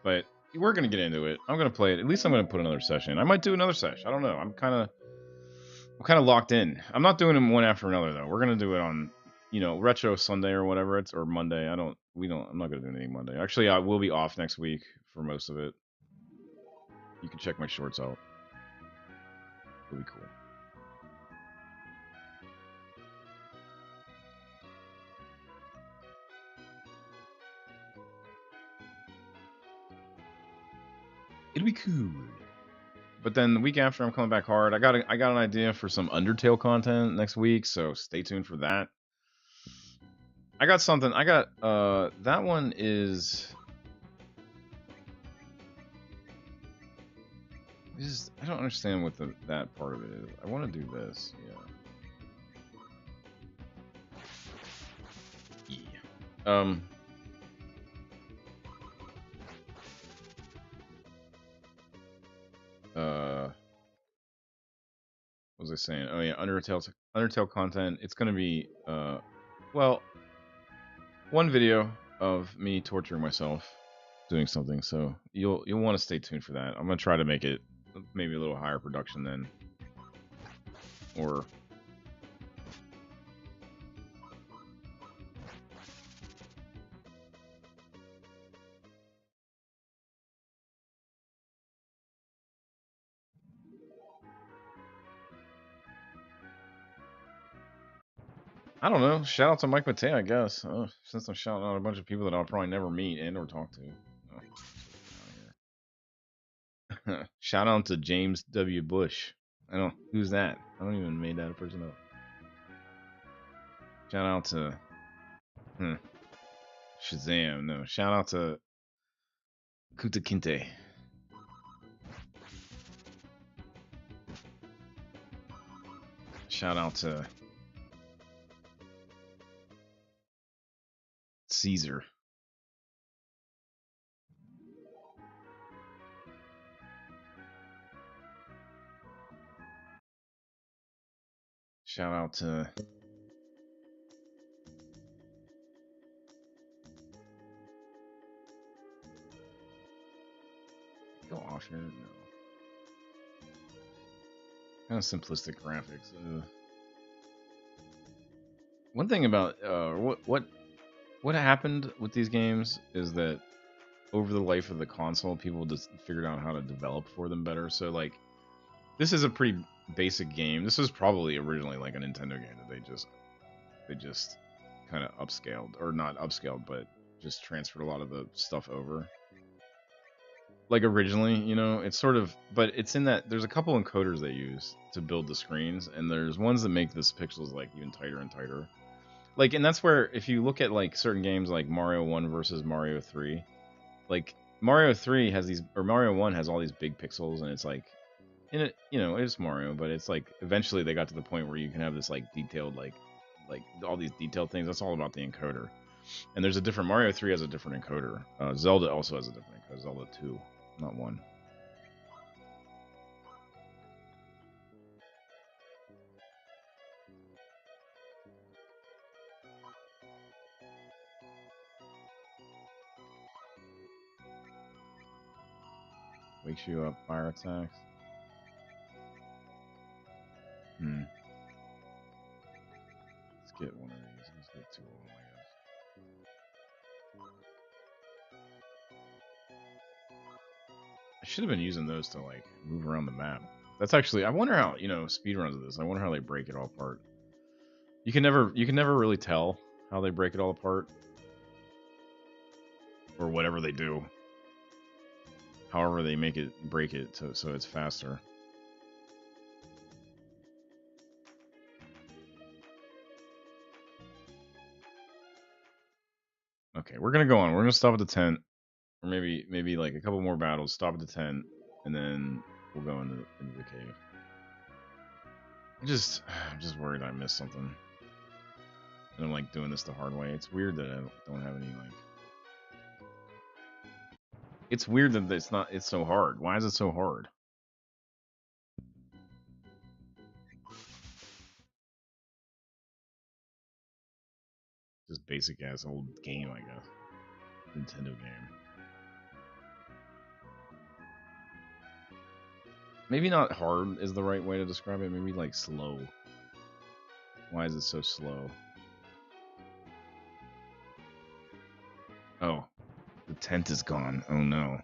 S1: But we're going to get into it. I'm going to play it. At least I'm going to put another session. I might do another session. I don't know. I'm kind of locked in. I'm not doing them one after another, though. We're going to do it on, you know, Retro Sunday or whatever or Monday. I'm not going to do anything Monday. Actually, I will be off next week for most of it. You can check my shorts out. It'll be cool. It'll be cool. But then the week after, I'm coming back hard. I got an idea for some Undertale content next week, so stay tuned for that. I got something. That one is. I don't understand what that part of it is. I want to do this. Yeah. What was I saying? Oh yeah, Undertale content. It's gonna be well, one video of me torturing myself doing something. So you'll want to stay tuned for that. I'm gonna try to make it maybe a little higher production then, or I don't know. Shout out to Mike Matei, I guess. Since I'm shouting out a bunch of people that I'll probably never meet and or talk to. Oh. Shout out to James W. Bush. I don't. Who's that? I don't even made that a person up. Shout out to Shazam. No. Shout out to Kuta Kinte. Shout out to Caesar. Shout out to go off here. No. Kind of simplistic graphics. One thing about what what happened with these games is that over the life of the console, people just figured out how to develop for them better. So like, this is a pretty basic game. This was probably originally like a Nintendo game that they just kind of upscaled, or not upscaled, but just transferred a lot of the stuff over. Like originally, it's sort of, but it's in that there's a couple encoders they use to build the screens, and there's ones that make this pixels like even tighter and tighter. Like, and that's where if you look at like certain games like Mario 1 versus Mario 3, like Mario 3 has these, or Mario 1 has all these big pixels, and it's like, in it, it's Mario, but it's like eventually they got to the point where you can have this like detailed, like all these detailed things. That's all about the encoder. And there's a different, Mario 3 has a different encoder. Zelda also has a different encoder. Zelda 2, not 1. Wakes you up, fire attacks. Hmm. Let's get one of these. Let's get two of them, I guess. I should have been using those to like move around the map. That's actually, I wonder how, speed runs of this. I wonder how they break it all apart. You can never really tell how they break it all apart, or whatever they do. However they make it, break it so it's faster. Okay, we're gonna go on. We're gonna stop at the tent, or maybe like a couple more battles. Stop at the tent, and then we'll go into the cave. I'm just worried I missed something, and I'm like doing this the hard way. It's weird that I don't have any like. It's weird that it's not. It's so hard. Why is it so hard? Just basic ass old game, I guess. Nintendo game. Maybe not hard is the right way to describe it. Maybe like slow. Why is it so slow? Oh, the tent is gone. Oh no.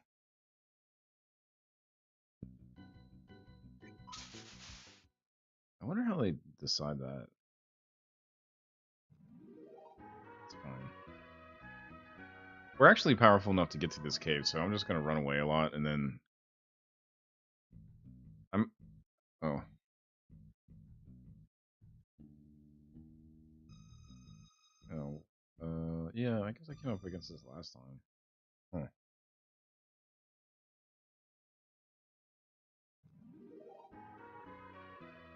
S1: I wonder how they decide that. It's fine. We're actually powerful enough to get to this cave, so I'm just gonna run away a lot, and then I'm. Oh, oh. Yeah. I guess I came up against this last time. Huh.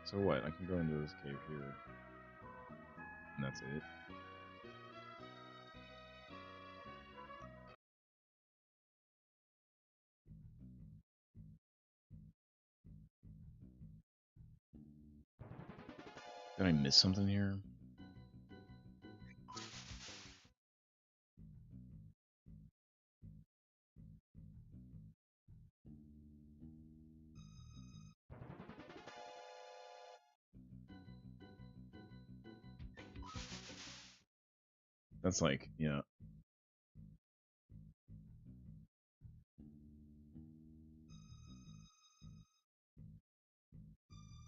S1: So what? I can go into this cave here, and that's it. Did I miss something here? That's like, yeah.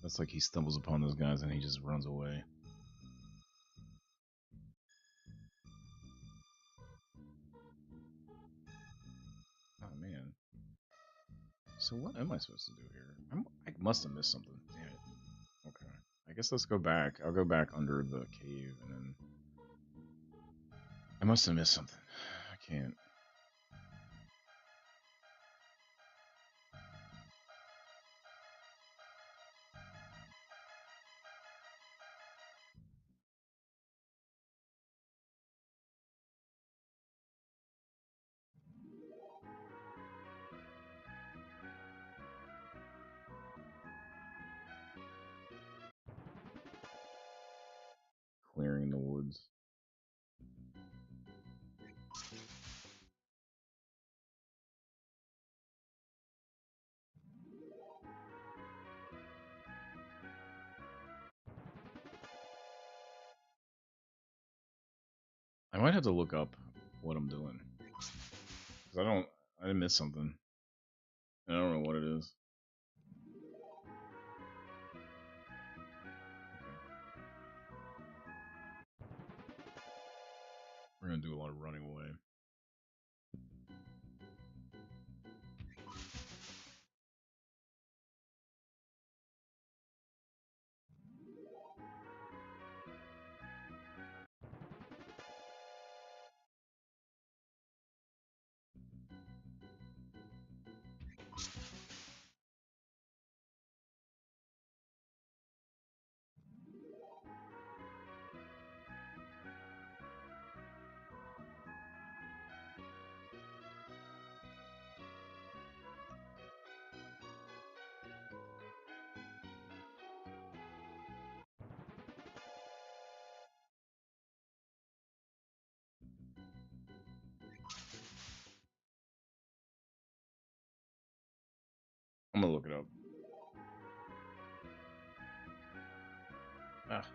S1: That's like he stumbles upon those guys and he just runs away. Oh man. So what am I supposed to do here? I must have missed something. Damn it. Okay. I guess let's go back. I'll go back under the cave, and then I must have missed something. I can't. Clearing the woods. I might have to look up what I'm doing because I didn't miss something. I don't know what it is. Okay. We're gonna do a lot of running away. I'm gonna look it up. Ah.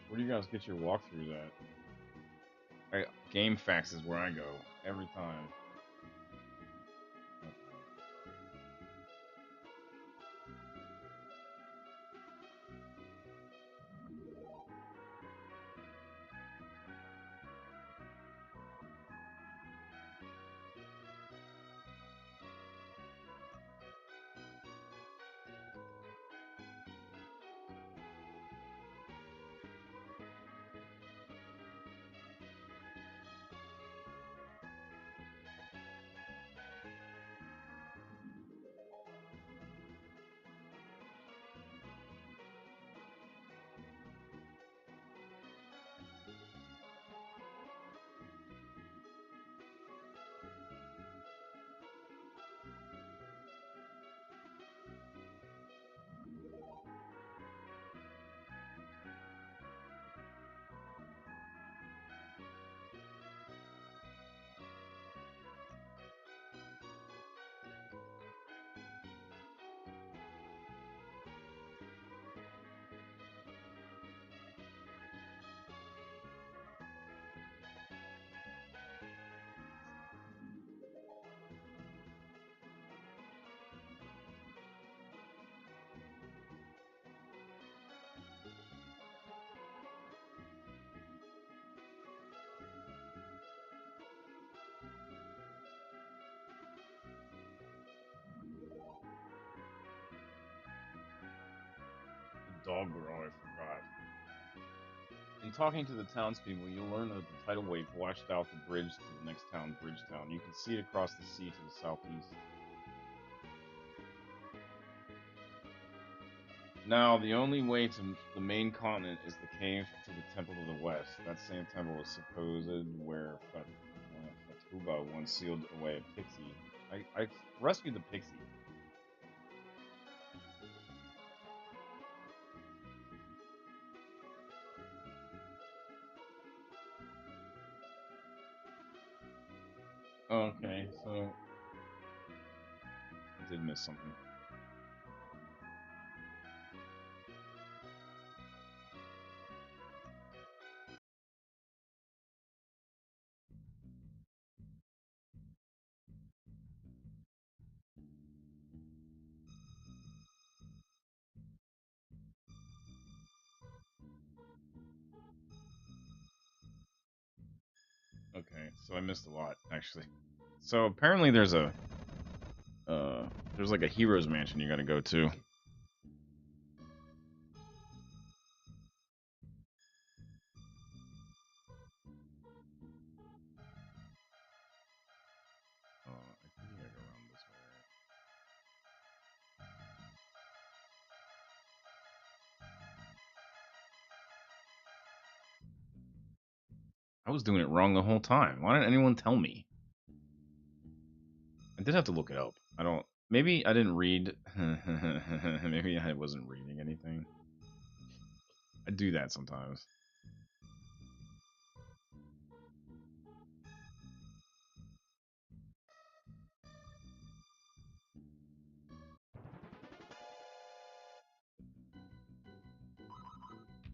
S1: Where do you guys get your walkthroughs at? GameFAQs is where I go every time. The dog girl, I forgot. In talking to the townspeople, you'll learn that the tidal wave washed out the bridge to the next town, Bridgetown. You can see it across the sea to the southeast. Now, the only way to the main continent is the cave to the temple to the west. That same temple was supposed where Fatuba once sealed away a pixie. I rescued the pixie. Okay, so I did miss something. Okay, so I missed a lot actually. So apparently uh there's like a hero's mansion you got to go to. I think you gotta go around this way, right? I was doing it wrong the whole time. Why didn't anyone tell me? I did have to look it up. I don't. Maybe I didn't read. Maybe I wasn't reading anything. I do that sometimes.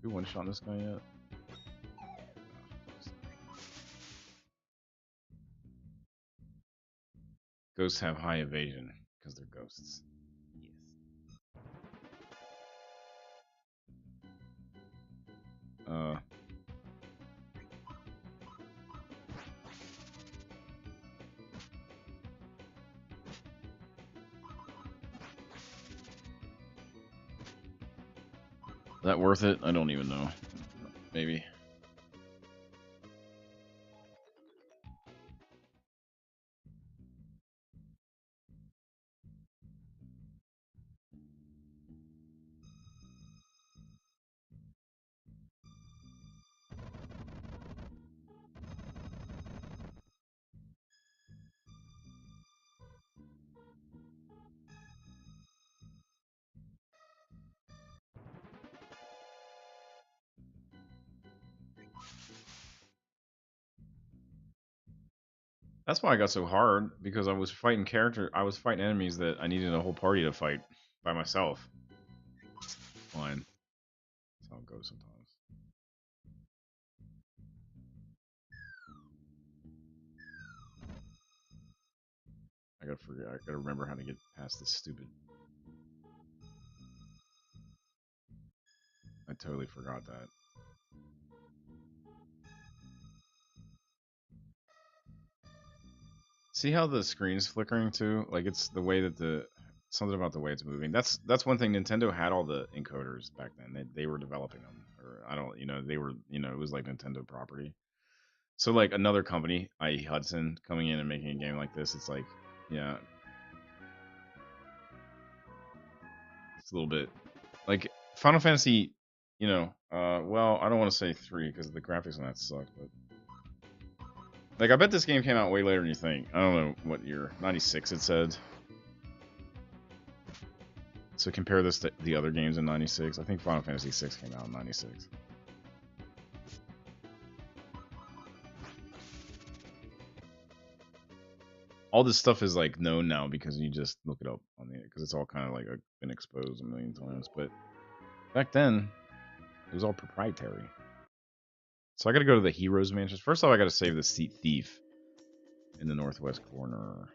S1: We one shot this guy yet? Ghosts have high evasion because they're ghosts. Yes. Uh. That worth it? I don't even know. Maybe. That's why I got so hard, because I was fighting enemies that I needed a whole party to fight by myself. Fine. That's how it goes sometimes. I gotta remember how to get past this stupid. I totally forgot that. See how the screen's flickering too? Like, it's the way that something about the way it's moving. That's one thing. Nintendo had all the encoders back then. They were developing them, or I don't, they were, it was like Nintendo property. So like another company, i.e. Hudson, coming in and making a game like this, it's like, yeah, it's a little bit like Final Fantasy. Well, I don't want to say 3 because the graphics on that suck, but like I bet this game came out way later than you think. I don't know what year. 96 it said. So compare this to the other games in 96. I think Final Fantasy 6 came out in 96. All this stuff is like known now because you just look it up on the because it's all kind of like been exposed a million times. But back then, it was all proprietary. So I got to go to the Heroes Mansion. First off, I got to save the Seat Thief in the northwest corner.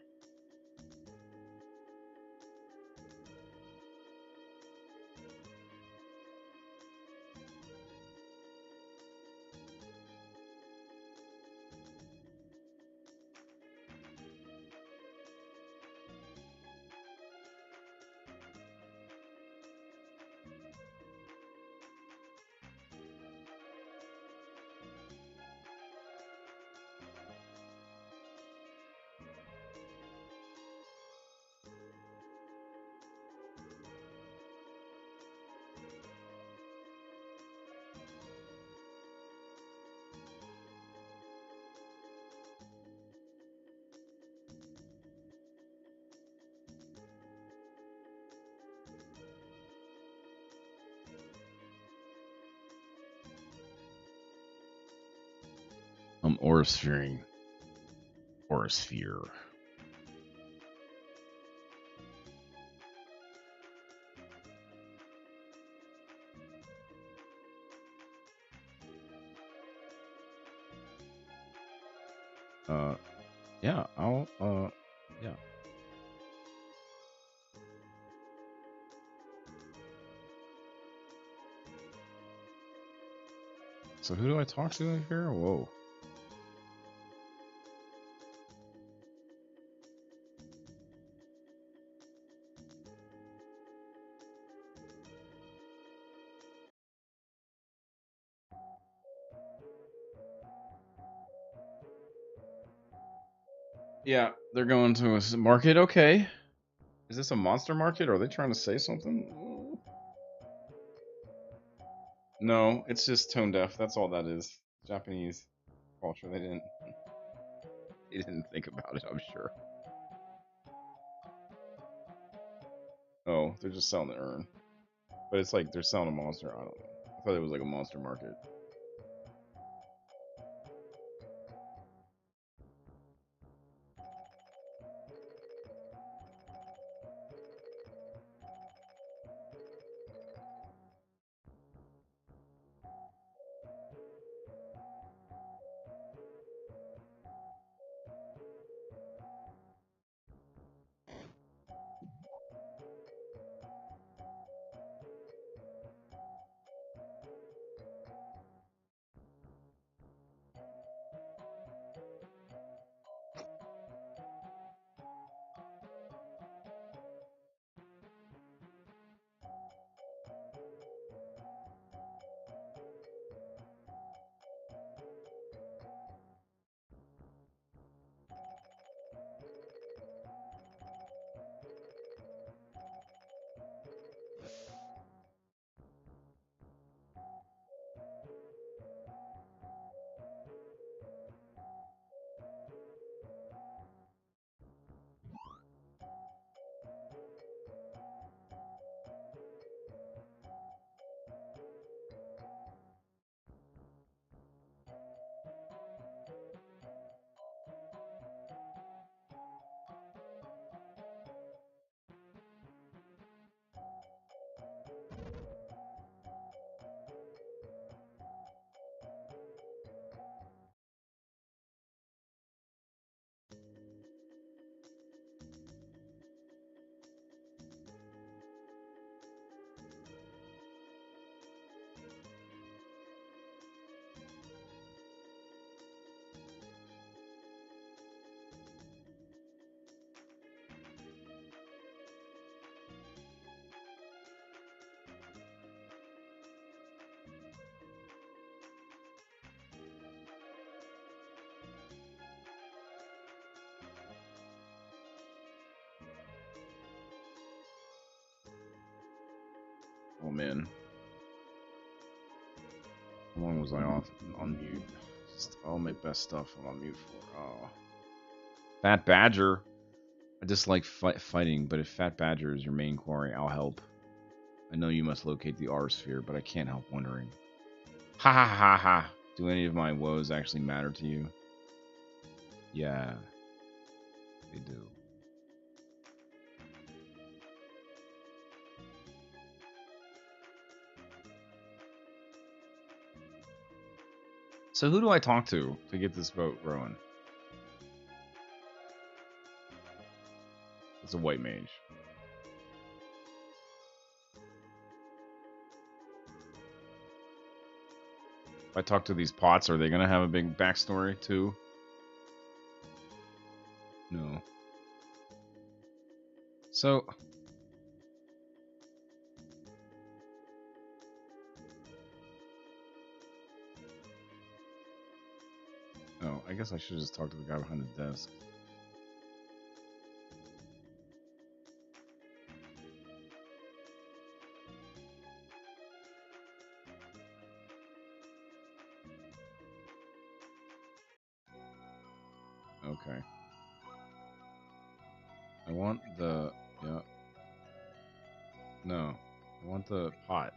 S1: Orosphere. Orosphere. Yeah, yeah. So who do I talk to here? Whoa. Yeah, they're going to a market. Okay. Is this a monster market? Or are they trying to say something? No, it's just tone deaf. That's all that is. Japanese culture. They didn't think about it, I'm sure. Oh, they're just selling the urn. But it's like they're selling a monster. I don't know. I thought it was like a monster market. Oh man. How long was I off on mute? Just all my best stuff I'm on mute for. Oh. Fat Badger. I dislike fighting, but if Fat Badger is your main quarry, I'll help. I know you must locate the R sphere, but I can't help wondering. Ha ha ha ha. Do any of my woes actually matter to you? Yeah, they do. So who do I talk to get this boat rowing? It's a white mage. If I talk to these pots, are they gonna have a big backstory too? No. So oh, I guess I should just talk to the guy behind the desk. Okay. I want the yeah. No. I want the pot.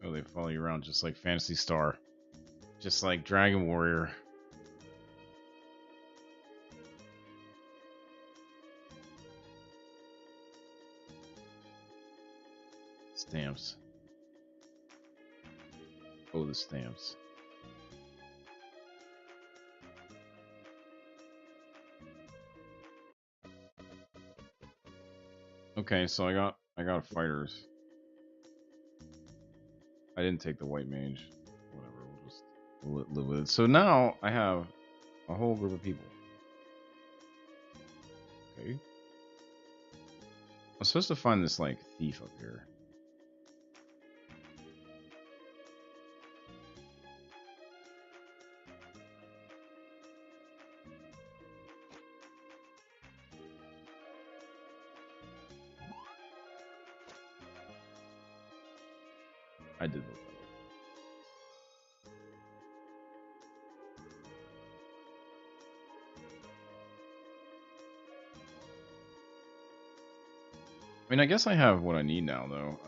S1: Oh, they follow you around just like Phantasy Star. Just like Dragon Warrior. Stamps. Oh, the stamps. Okay, so I got fighters. I didn't take the white mage. Whatever, we'll just live with it. So now I have a whole group of people. Okay. I'm supposed to find this like thief up here. I did look that up. I mean, I guess I have what I need now, though.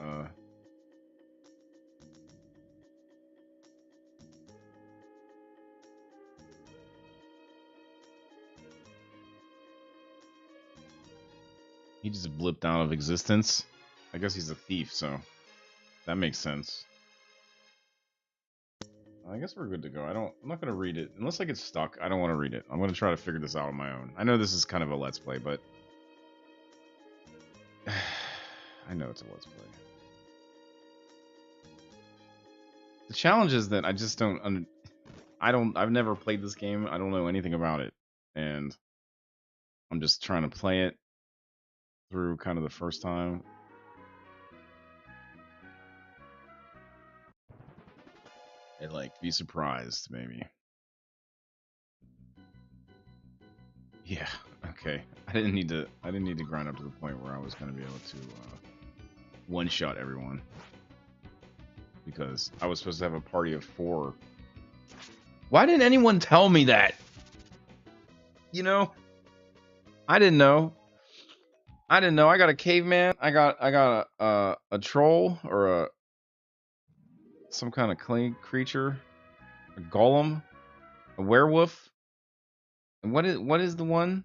S1: He just blipped out of existence. I guess he's a thief, so that makes sense. I guess we're good to go. I'm not gonna read it unless I get stuck. I don't want to read it. I'm gonna try to figure this out on my own. I know this is kind of a let's play, but I know it's a let's play. The challenge is that I just don't. I've never played this game. I don't know anything about it, and I'm just trying to play it through kind of the first time. And like be surprised, maybe. Yeah. Okay. I didn't need to grind up to the point where I was going to be able to one shot everyone, because I was supposed to have a party of 4. Why didn't anyone tell me that? You know, I didn't know. I didn't know. I got a caveman. I got a troll or some kind of clay creature, a golem, a werewolf. And what is the one?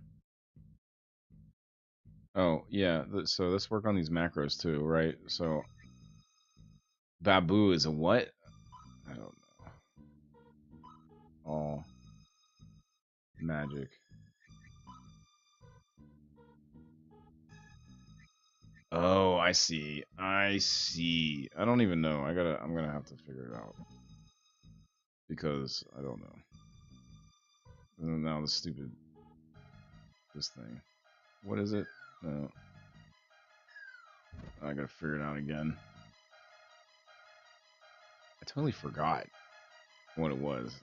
S1: Oh yeah. So let's work on these macros too, right? So Babu is a what? I don't know. All magic. Oh, I see. I see. I don't even know. I'm gonna have to figure it out, because I don't know. And now this thing. What is it? No. I gotta figure it out again. I totally forgot what it was.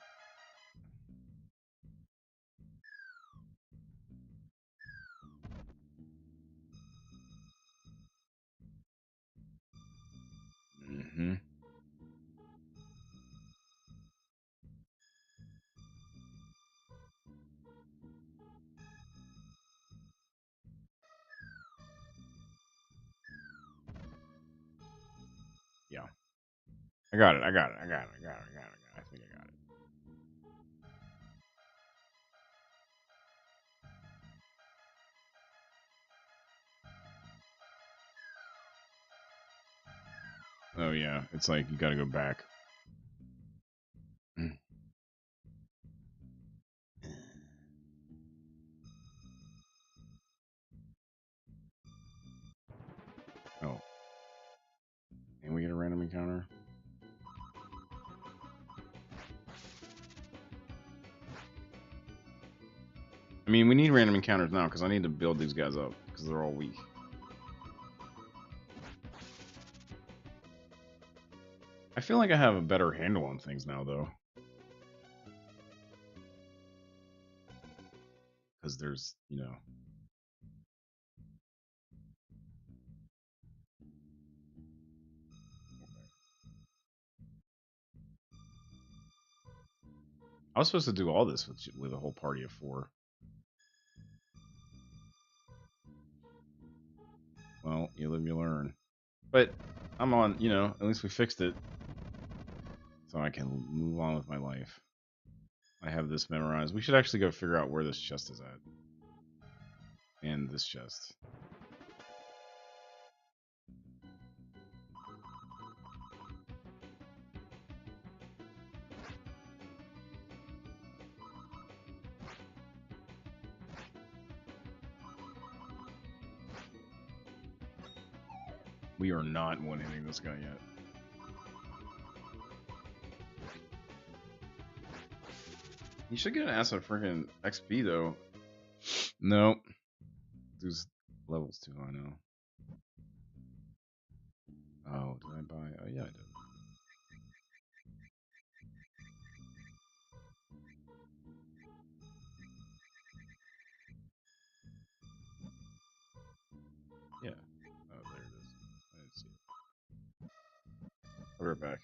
S1: Mm-hmm. Yeah. I got it. I think I got it. Oh yeah. It's like you gotta go back. Mm. Oh. And we get a random encounter? I mean, we need random encounters now, because I need to build these guys up, because they're all weak. I feel like I have a better handle on things now, though. Because there's, I was supposed to do all this with a whole party of 4. Well, you live, you learn. But I'm on, at least we fixed it. So I can move on with my life. I have this memorized. We should actually go figure out where this chest is at. And this chest. We are not one-hitting this guy yet. He should get an ass of freaking XP, though. Nope. This level's too high now. Oh, did I buy? Oh, yeah, I did. Yeah. Oh, there it is. I didn't see it. Put her back.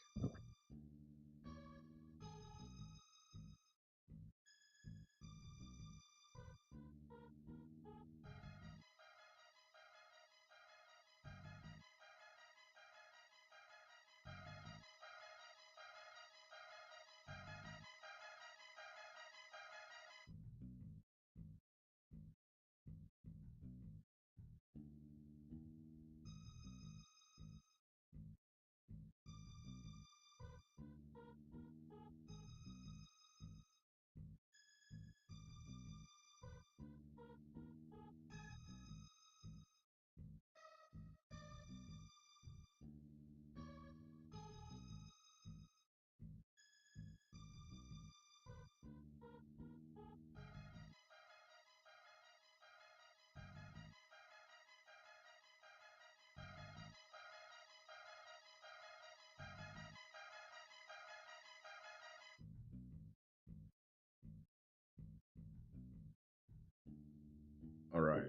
S1: All right.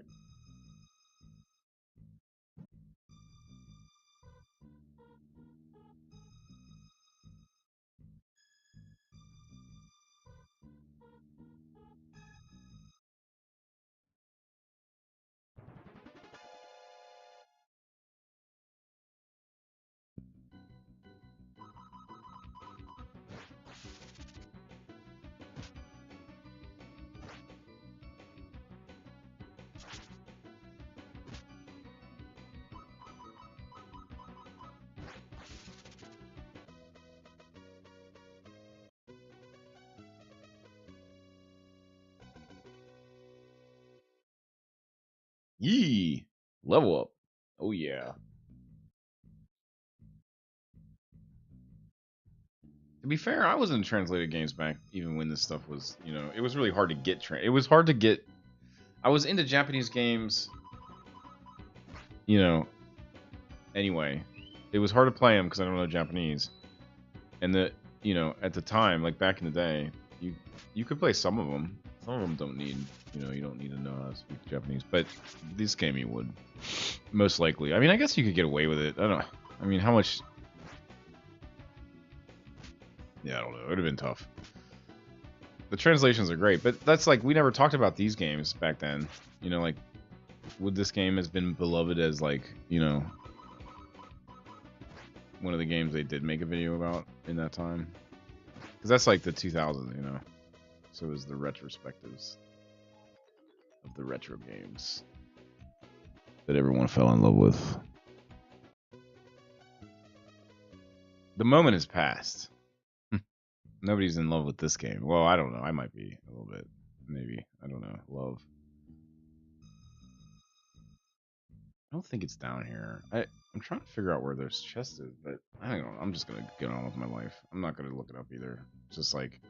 S1: Yee! Level up. Oh, yeah. To be fair, I was in translated games back even when this stuff was, you know, it was really hard to get. It was hard to get. I was into Japanese games, you know, anyway. It was hard to play them because I don't know Japanese. And you know, at the time, like back in the day, you could play some of them. Some of them don't need, you know, you don't need to know how to speak Japanese. But this game you would, most likely. I mean, I guess you could get away with it. I don't know. I mean, how much? Yeah, I don't know. It would have been tough. The translations are great, but that's like, we never talked about these games back then. You know, like, would this game has been beloved as, like, you know, one of the games they did make a video about in that time? Because that's like the 2000s, you know. So it was the retrospectives of the retro games that everyone fell in love with. The moment has passed. Nobody's in love with this game. Well, I don't know. I might be a little bit. Maybe. I don't know. Love. I don't think it's down here. I'm trying to figure out where there's chest is, but I don't know. I'm just going to get on with my life. I'm not going to look it up either. Just like...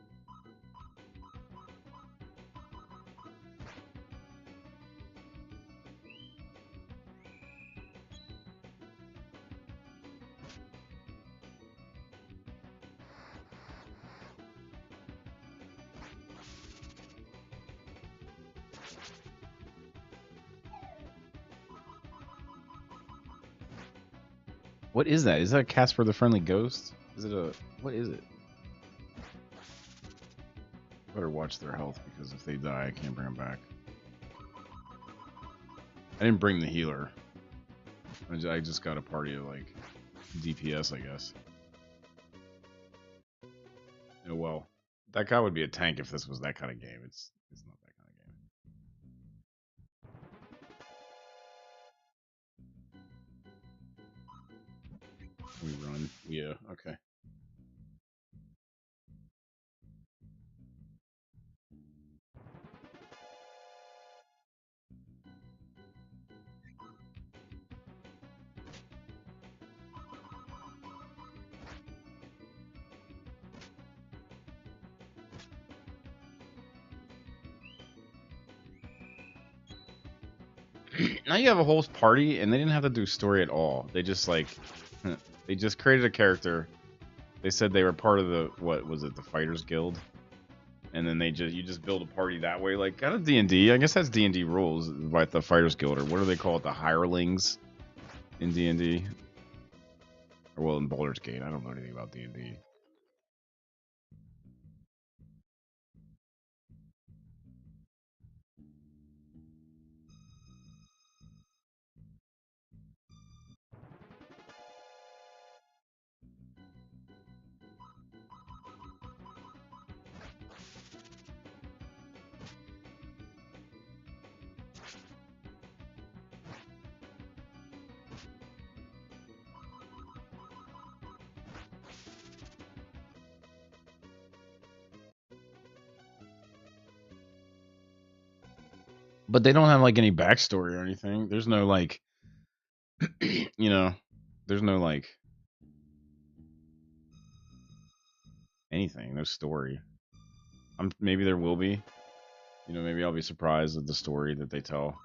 S1: What is that? Is that Casper the Friendly Ghost? Is it a... What is it? Better watch their health, because if they die, I can't bring them back. I didn't bring the healer. I just got a party of, like, DPS, I guess. Oh, well. That guy would be a tank if this was that kind of game. It's not that kind of game. We run. Yeah, okay. Now you have a whole party, and they didn't have to do story at all. They just, like, they just created a character. They said they were part of the, what was it, the Fighters Guild, and then you just build a party that way, like kind of D&D. I guess that's D&D rules, like the Fighters Guild, or what do they call it, the hirelings in D&D. Well, in Baldur's Gate, I don't know anything about D&D. But they don't have like any backstory or anything. There's no like, you know, there's no like anything, no story. Maybe there will be. You know, maybe I'll be surprised at the story that they tell.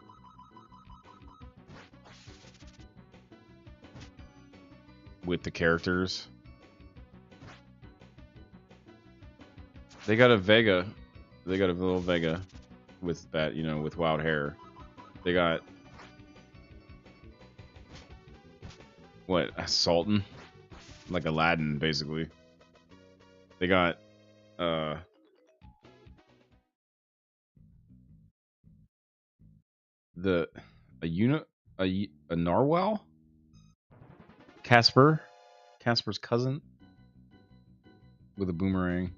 S1: With the characters. They got a Vega. They got a little Vega with that, you know, with wild hair. They got what, a Sultan? Like Aladdin, basically. They got the a narwhal? Casper's cousin with a boomerang.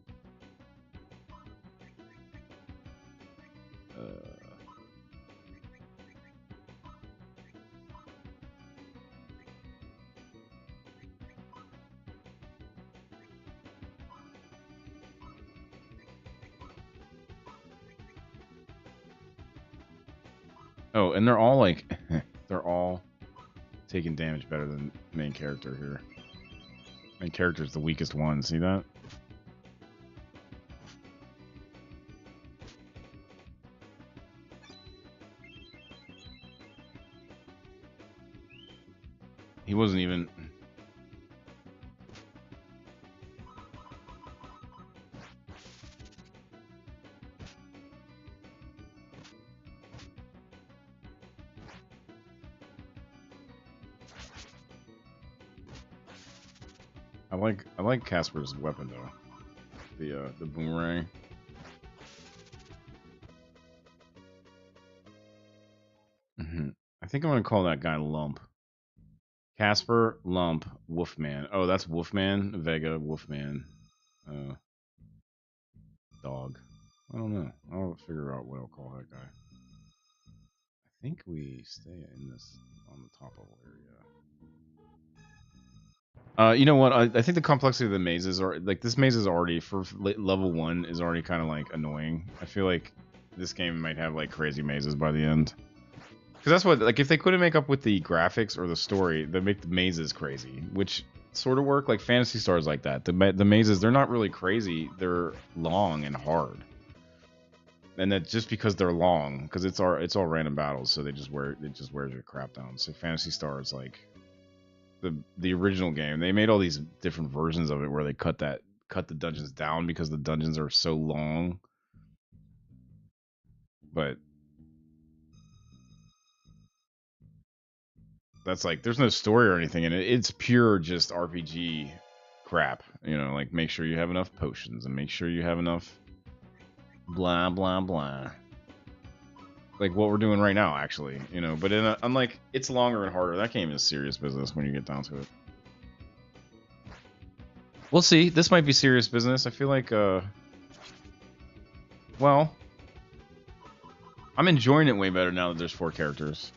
S1: Oh, and they're all like, they're all taking damage better than main character here. Main character is the weakest one. See that? He wasn't even. I like Casper's weapon though. The boomerang. I think I'm gonna call that guy Lump. Casper, Lump, Wolfman. Oh, that's Wolfman, Vega, Wolfman, Dog. I don't know. I'll figure out what I'll call that guy. I think we stay in this on the top level area. You know what? I think the complexity of the mazes are like this maze is already for level 1 is already kind of like annoying. I feel like this game might have like crazy mazes by the end. Because that's what, like, if they couldn't make up with the graphics or the story, they make the mazes crazy, which sort of work like Phantasy Stars like that. The mazes, they're not really crazy; they're long and hard, and that's just because they're long. Because it's all random battles, so it just wears your crap down. So Phantasy Stars, like the original game, they made all these different versions of it where they cut the dungeons down because the dungeons are so long, but. That's like there's no story or anything in it. It's pure just RPG crap. You know, like make sure you have enough potions and make sure you have enough blah blah blah. Like what we're doing right now, actually. You know, but unlike it's longer and harder. That game is serious business when you get down to it. We'll see. This might be serious business. I feel like well, I'm enjoying it way better now that there's 4 characters.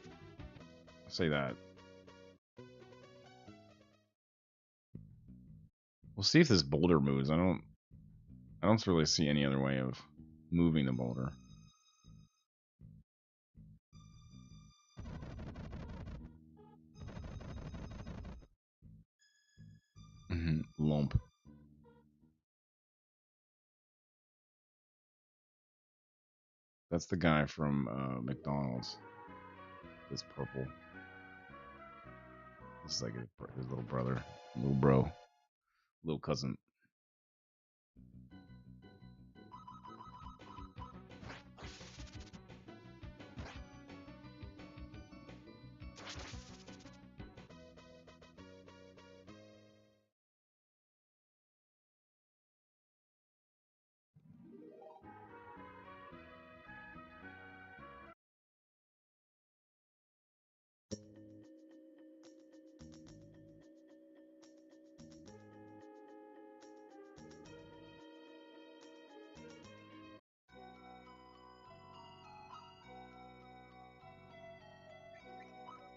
S1: I'll say that. We'll see if this boulder moves. I don't really see any other way of moving the boulder. Lump. That's the guy from McDonald's. This purple. This is like his little brother, little bro, little cousin.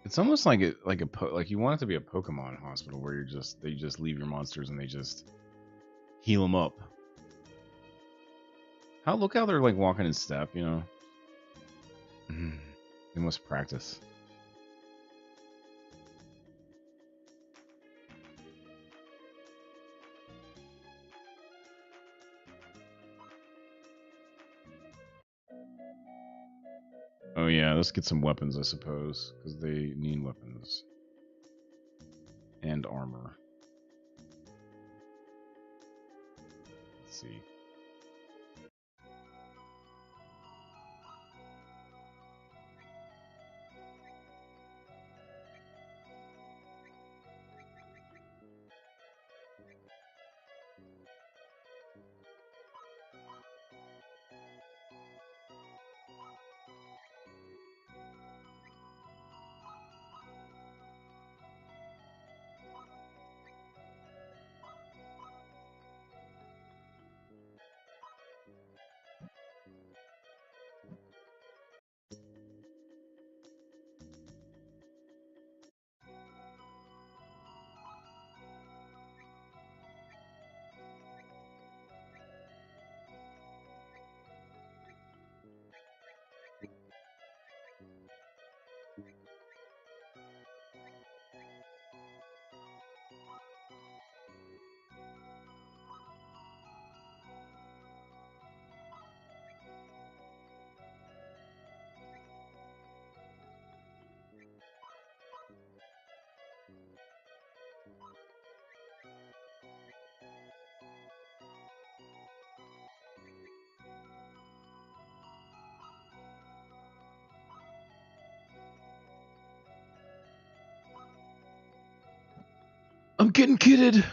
S1: It's almost like like you want it to be a Pokemon hospital where they just leave your monsters and they just heal them up. Look how they're like walking in step, you know. They must practice. Oh yeah, let's get some weapons, I suppose, because they need weapons and armor. Let's see. I'm getting kidded.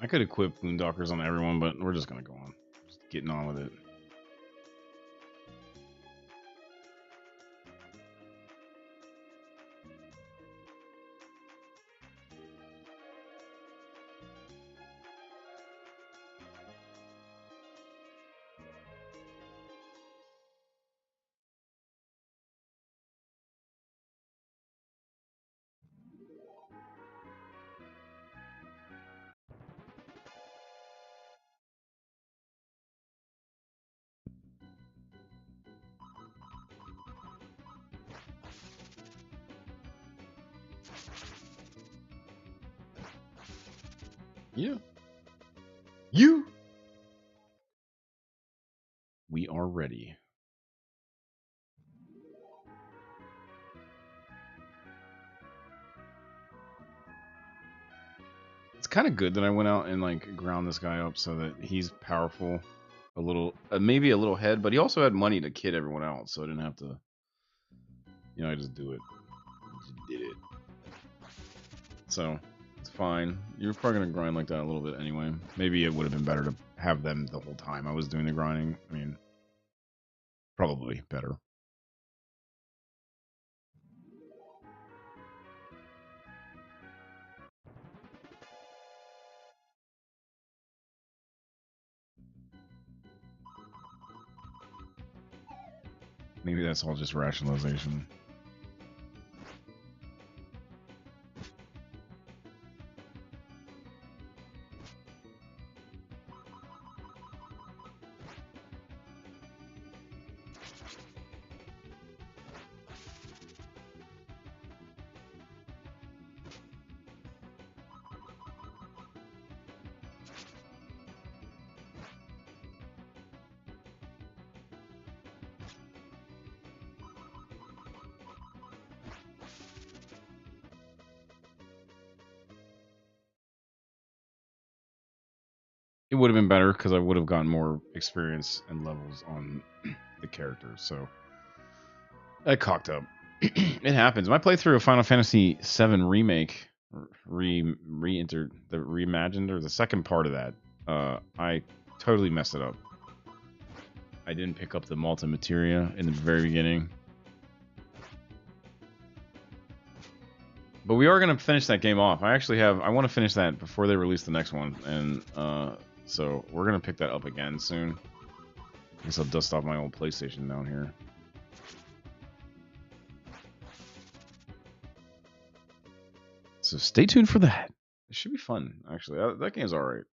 S1: I could equip Boondockers on everyone, but we're just gonna go on. Just getting on with it. Yeah. You. We are ready. It's kind of good that I went out and like ground this guy up so that he's powerful, a little, maybe a little head, but he also had money to kid everyone else, so I didn't have to. You know, I just do it. Just did it. So it's fine. You're probably gonna grind like that a little bit anyway. Maybe it would have been better to have them the whole time I was doing the grinding. I mean, probably better. Maybe that's all just rationalization. it would have been better because I would have gotten more experience and levels on the characters. So I cocked up. It happens. My playthrough of Final Fantasy VII Remake, re-entered the reimagined, or the second part of that, I totally messed it up. I didn't pick up the Malta Materia in the very beginning. But we are going to finish that game off. I want to finish that before they release the next one. And so we're going to pick that up again soon. I guess I'll dust off my old PlayStation down here. So stay tuned for that. It should be fun, actually. That game's alright.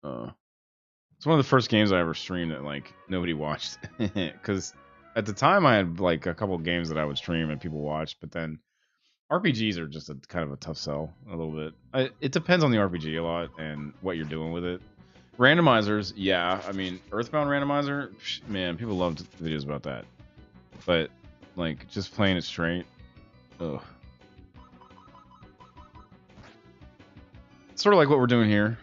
S1: It's one of the first games I ever streamed that like nobody watched. Because at the time I had like a couple games that I would stream and people watched, but then RPGs are just a kind of a tough sell a little bit. It depends on the RPG a lot and what you're doing with it. Randomizers, yeah. I mean, Earthbound randomizer, man, people loved videos about that. But like just playing it straight, ugh. Sort of like what we're doing here.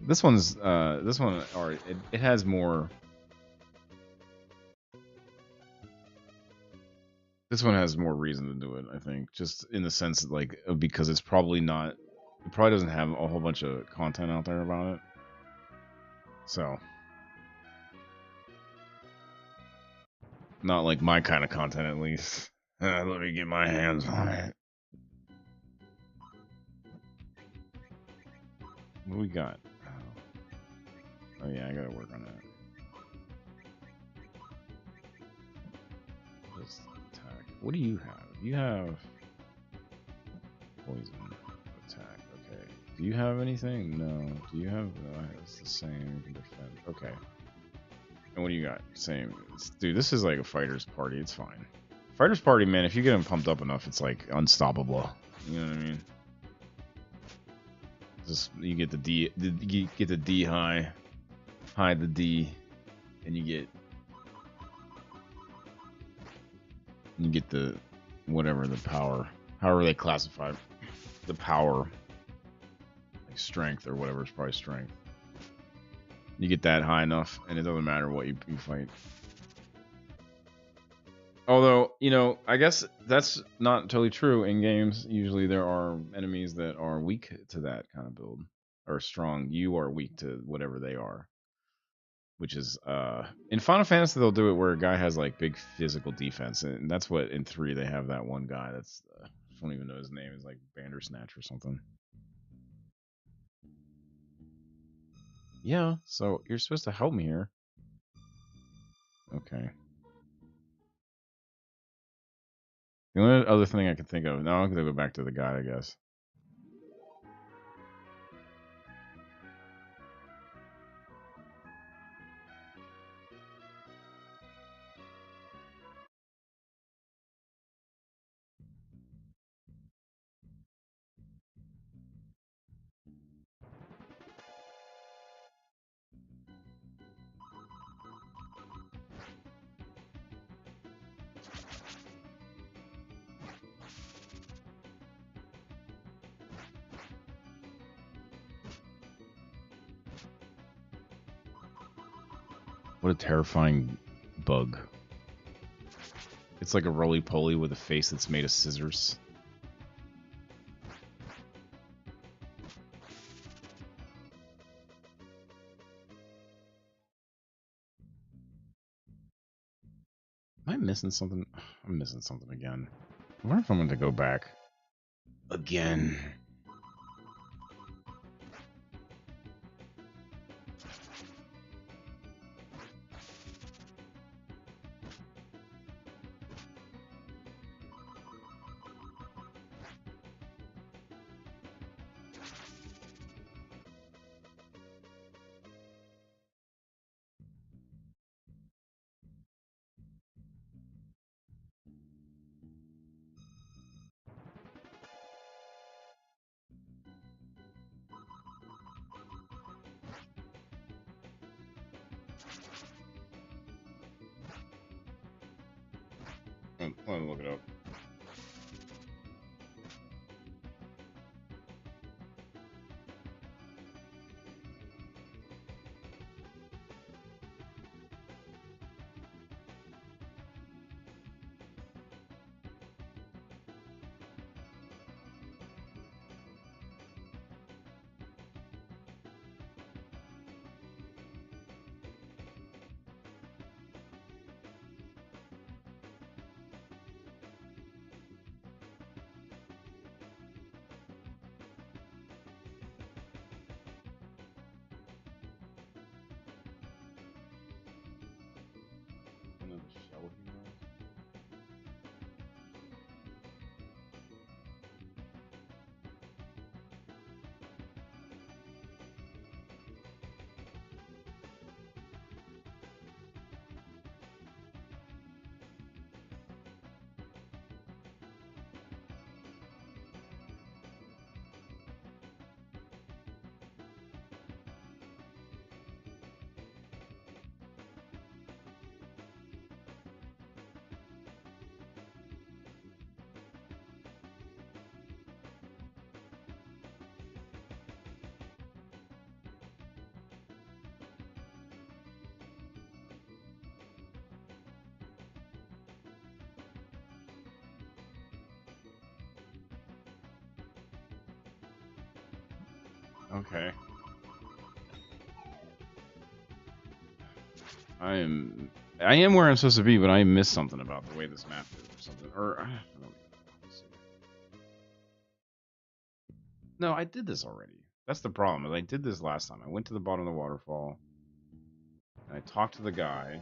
S1: This one, or it has more. This one has more reason to do it, I think, just in the sense that, like, because it probably doesn't have a whole bunch of content out there about it. So, not like my kind of content, at least. Let me get my hands on it. What do we got? Oh yeah, I gotta work on that. Just attack. What do you have? You have poison attack. Okay. Do you have anything? No. Do you have? No, it's the same. You can defend. Okay. And what do you got? Same. Dude, this is like a fighter's party. It's fine. Fighter's party, man. If you get them pumped up enough, it's like unstoppable. You know what I mean? Just you get the D. You get the D high the D, and you get the whatever the power, however they classify the power, like strength or whatever. It's probably strength. You get that high enough, and it doesn't matter what you fight. Although, you know, I guess that's not totally true in games. Usually there are enemies that are weak to that kind of build, or strong. You are weak to whatever they are. Which is, in Final Fantasy, they'll do it where a guy has, like, big physical defense. And that's what, in 3, they have that one guy that's, I don't even know his name. It's like Bandersnatch or something. Yeah, so you're supposed to help me here. Okay. The only other thing I can think of... No, I'm going to go back to the guy, I guess. What a terrifying bug. It's like a roly-poly with a face that's made of scissors. Am I missing something? I'm missing something again. I wonder if I'm going to go back. Again. Let me look it up. Okay. I am where I'm supposed to be, but I missed something about the way this map is or something. Or I don't even know. Let's see. No, I did this already. That's the problem. Is I did this last time. I went to the bottom of the waterfall and I talked to the guy.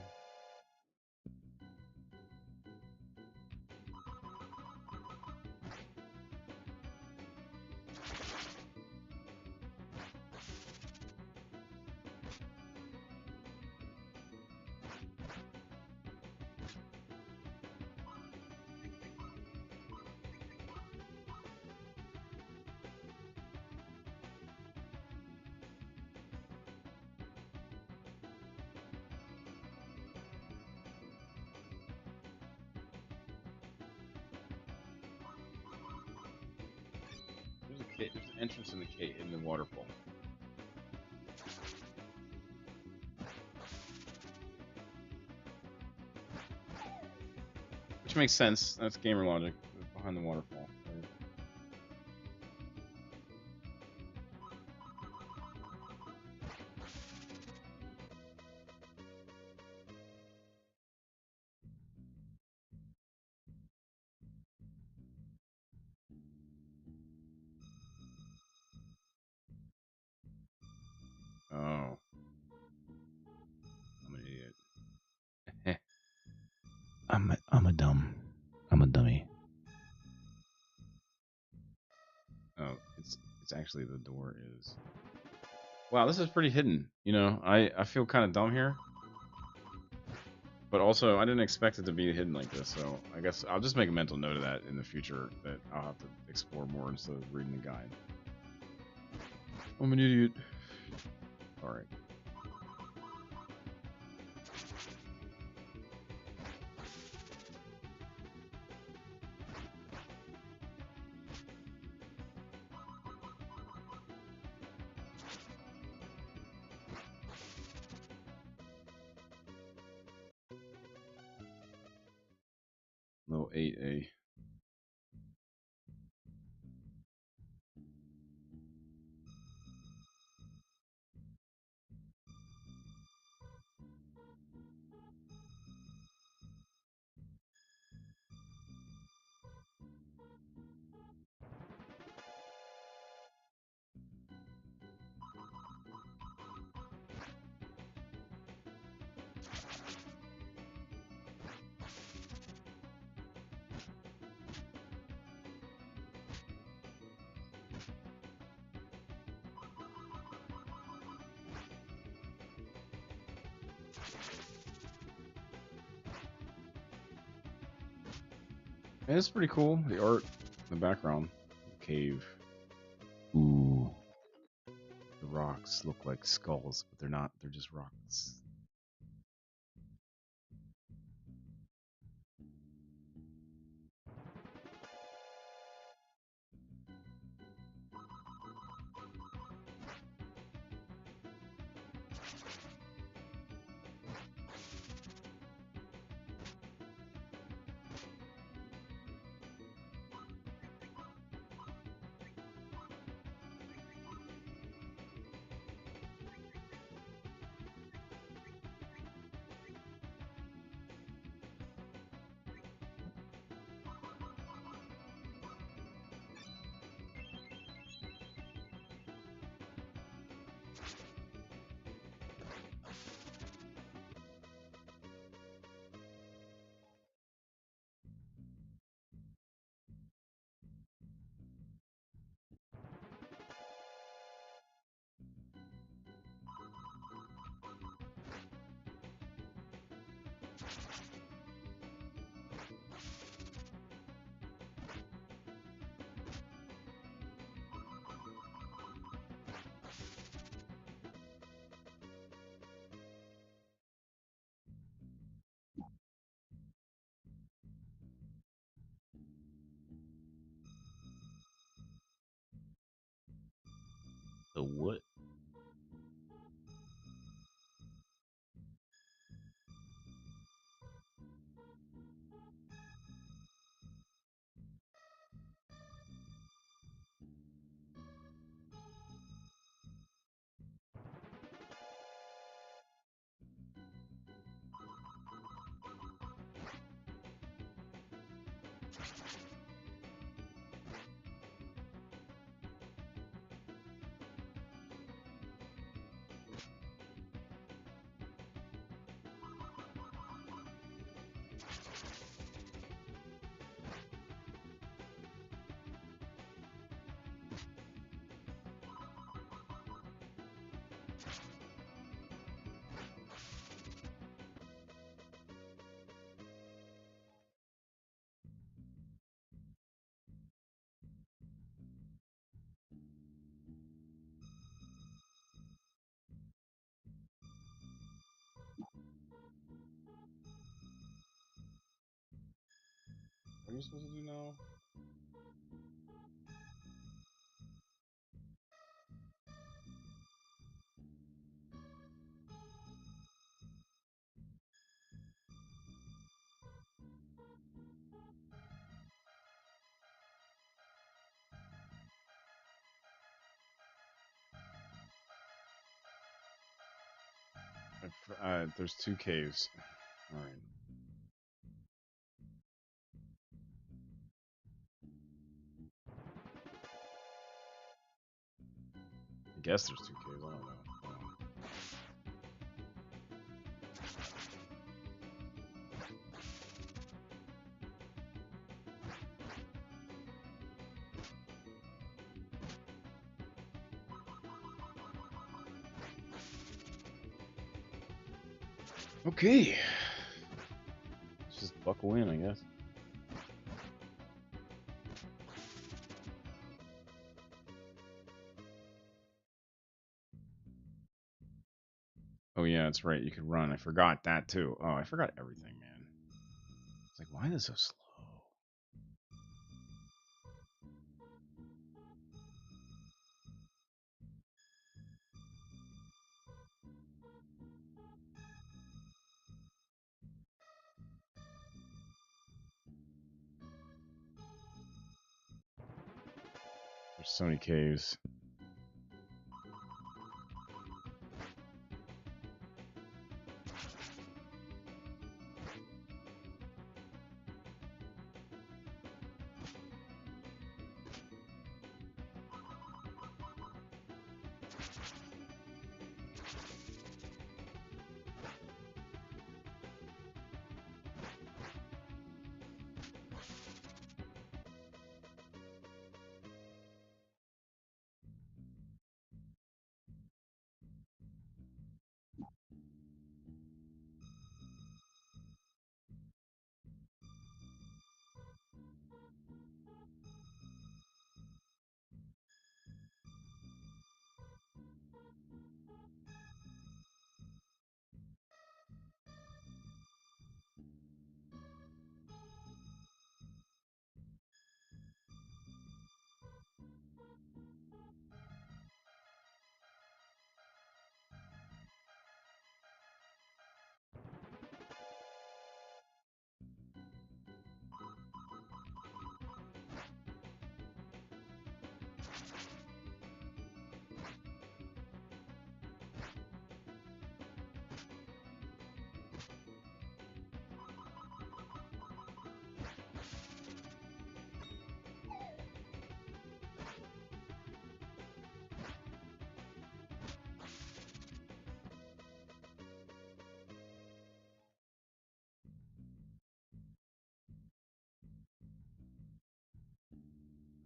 S1: There's an entrance in the cave in the waterfall. Which makes sense. That's gamer logic behind the waterfall. Oh, I'm an idiot. I'm a dummy. Oh, it's actually the door is. Wow, this is pretty hidden. You know, I feel kind of dumb here. But also, I didn't expect it to be hidden like this, so I guess I'll just make a mental note of that in the future, that I'll have to explore more instead of reading the guide. I'm an idiot. Alright. Level 8A. And it's pretty cool. The art, the background, the cave. Ooh. The rocks look like skulls, but they're not. They're just rocks. The what? What are you supposed to do now? There's 2 caves. All right. I guess there's 2 caves. I don't know. Okay. Let's just buckle in, I guess. Oh yeah, that's right. You could run. I forgot that too. Oh, I forgot everything, man. It's like, why is it so slow? There's so many caves.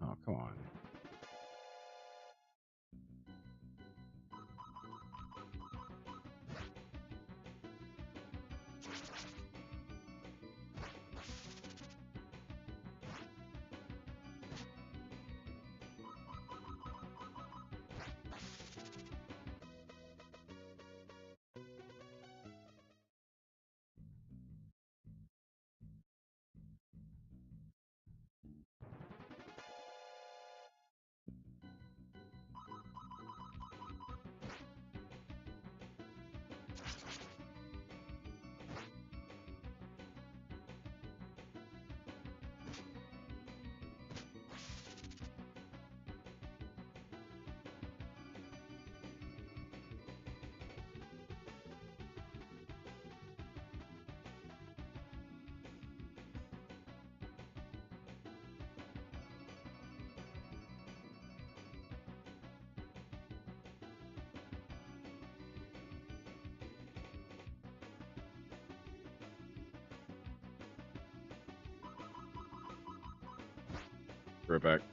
S1: Oh, come on. Be right back.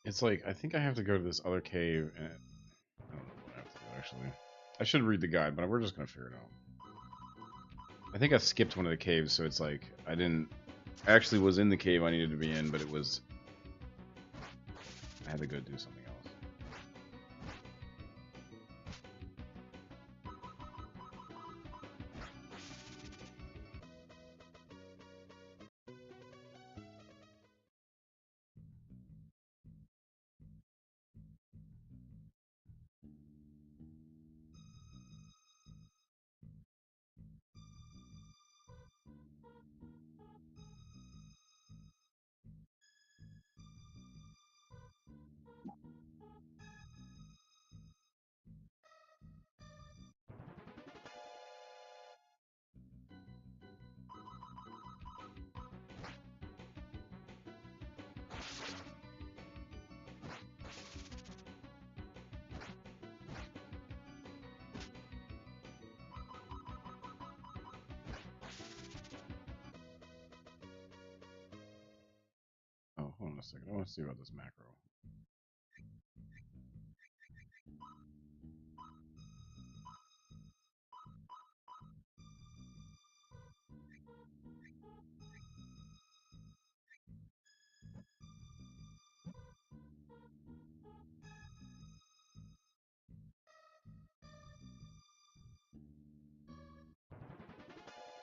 S1: It's like, I think I have to go to this other cave, and I don't know what I have to do, actually. I should read the guide, but we're just gonna figure it out. I think I skipped one of the caves, so it's like, I actually was in the cave I needed to be in, but it was... I had to go do something else. Oh, hold on a second. I want to see about this macro.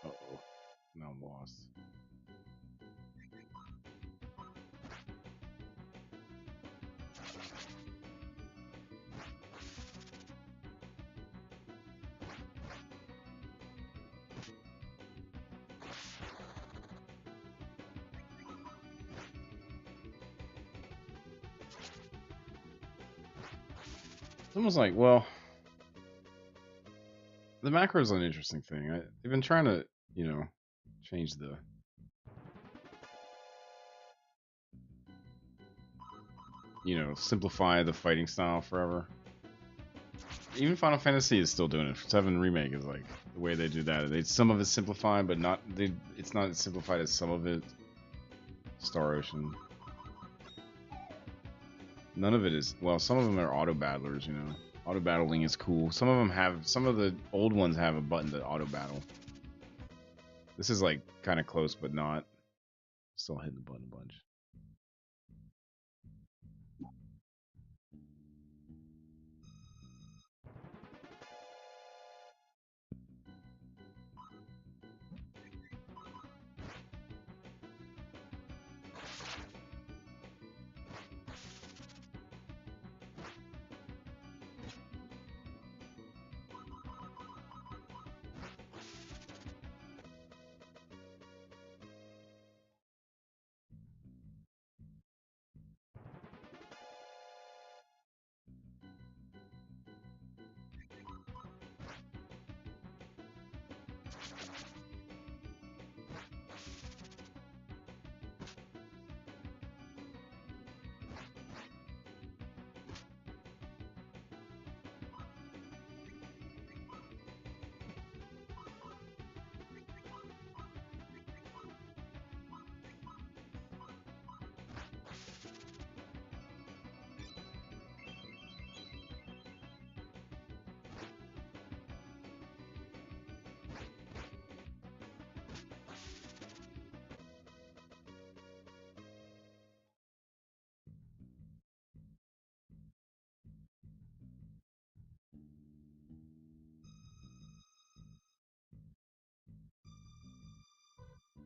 S1: Uh-oh. Now I'm lost. It's almost like, well, the macro is an interesting thing. They've been trying to, change the... simplify the fighting style forever. Even Final Fantasy is still doing it. 7 Remake is like the way they do that. Some of it's simplified, but it's not as simplified as some of it. Star Ocean. None of it is, well, some of them are auto battlers, Auto battling is cool. Some of the old ones have a button to auto battle. This is like kind of close, but not. Still hitting the button a bunch.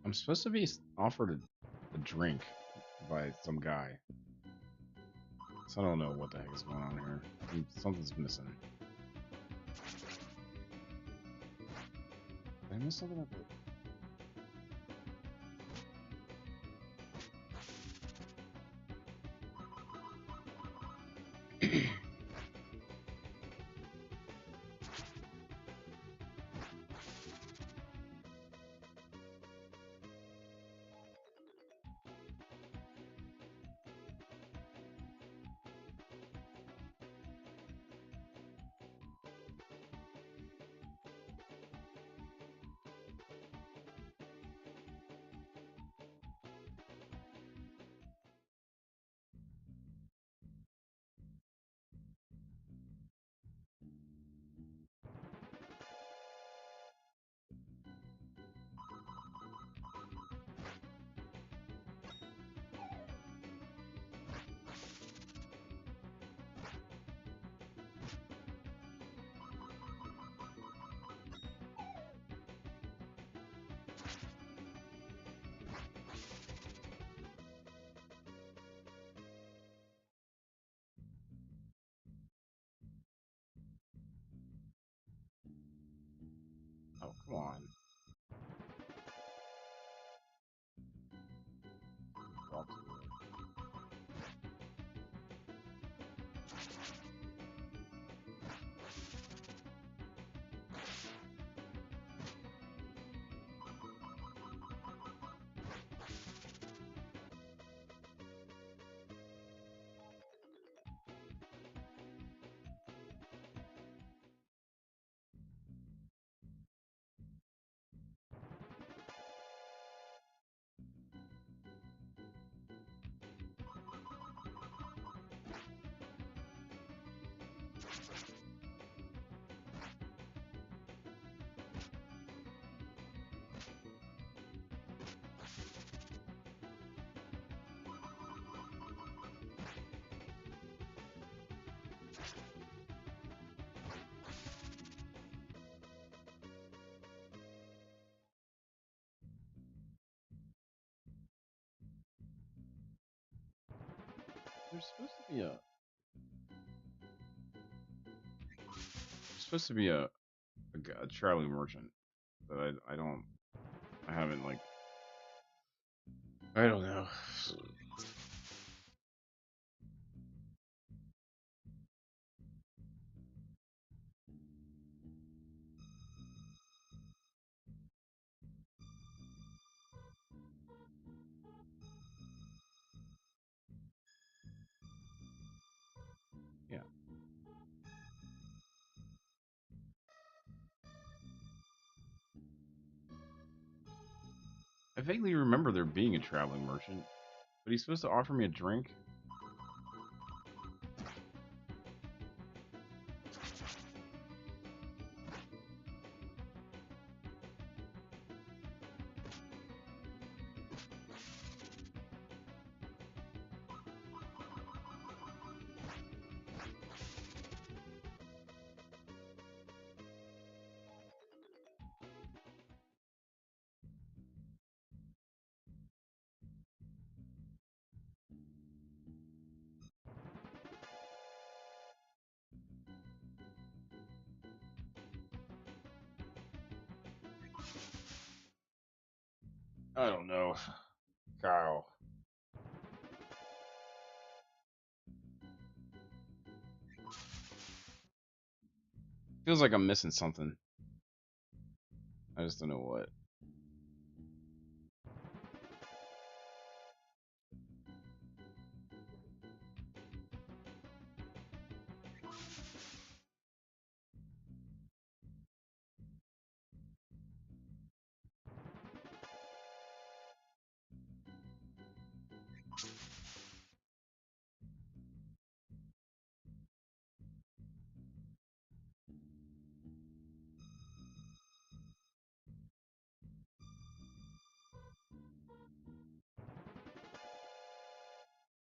S1: I'm supposed to be offered a drink by some guy. So I don't know what the heck is going on here. Something's missing. Did I miss something at the... Oh, come on. Walk to the... There's supposed to be a traveling merchant, but I haven't, like, I don't know. Yeah. I vaguely remember there being a traveling merchant, but he's supposed to offer me a drink. I don't know. Kyle. Feels like I'm missing something. I just don't know what.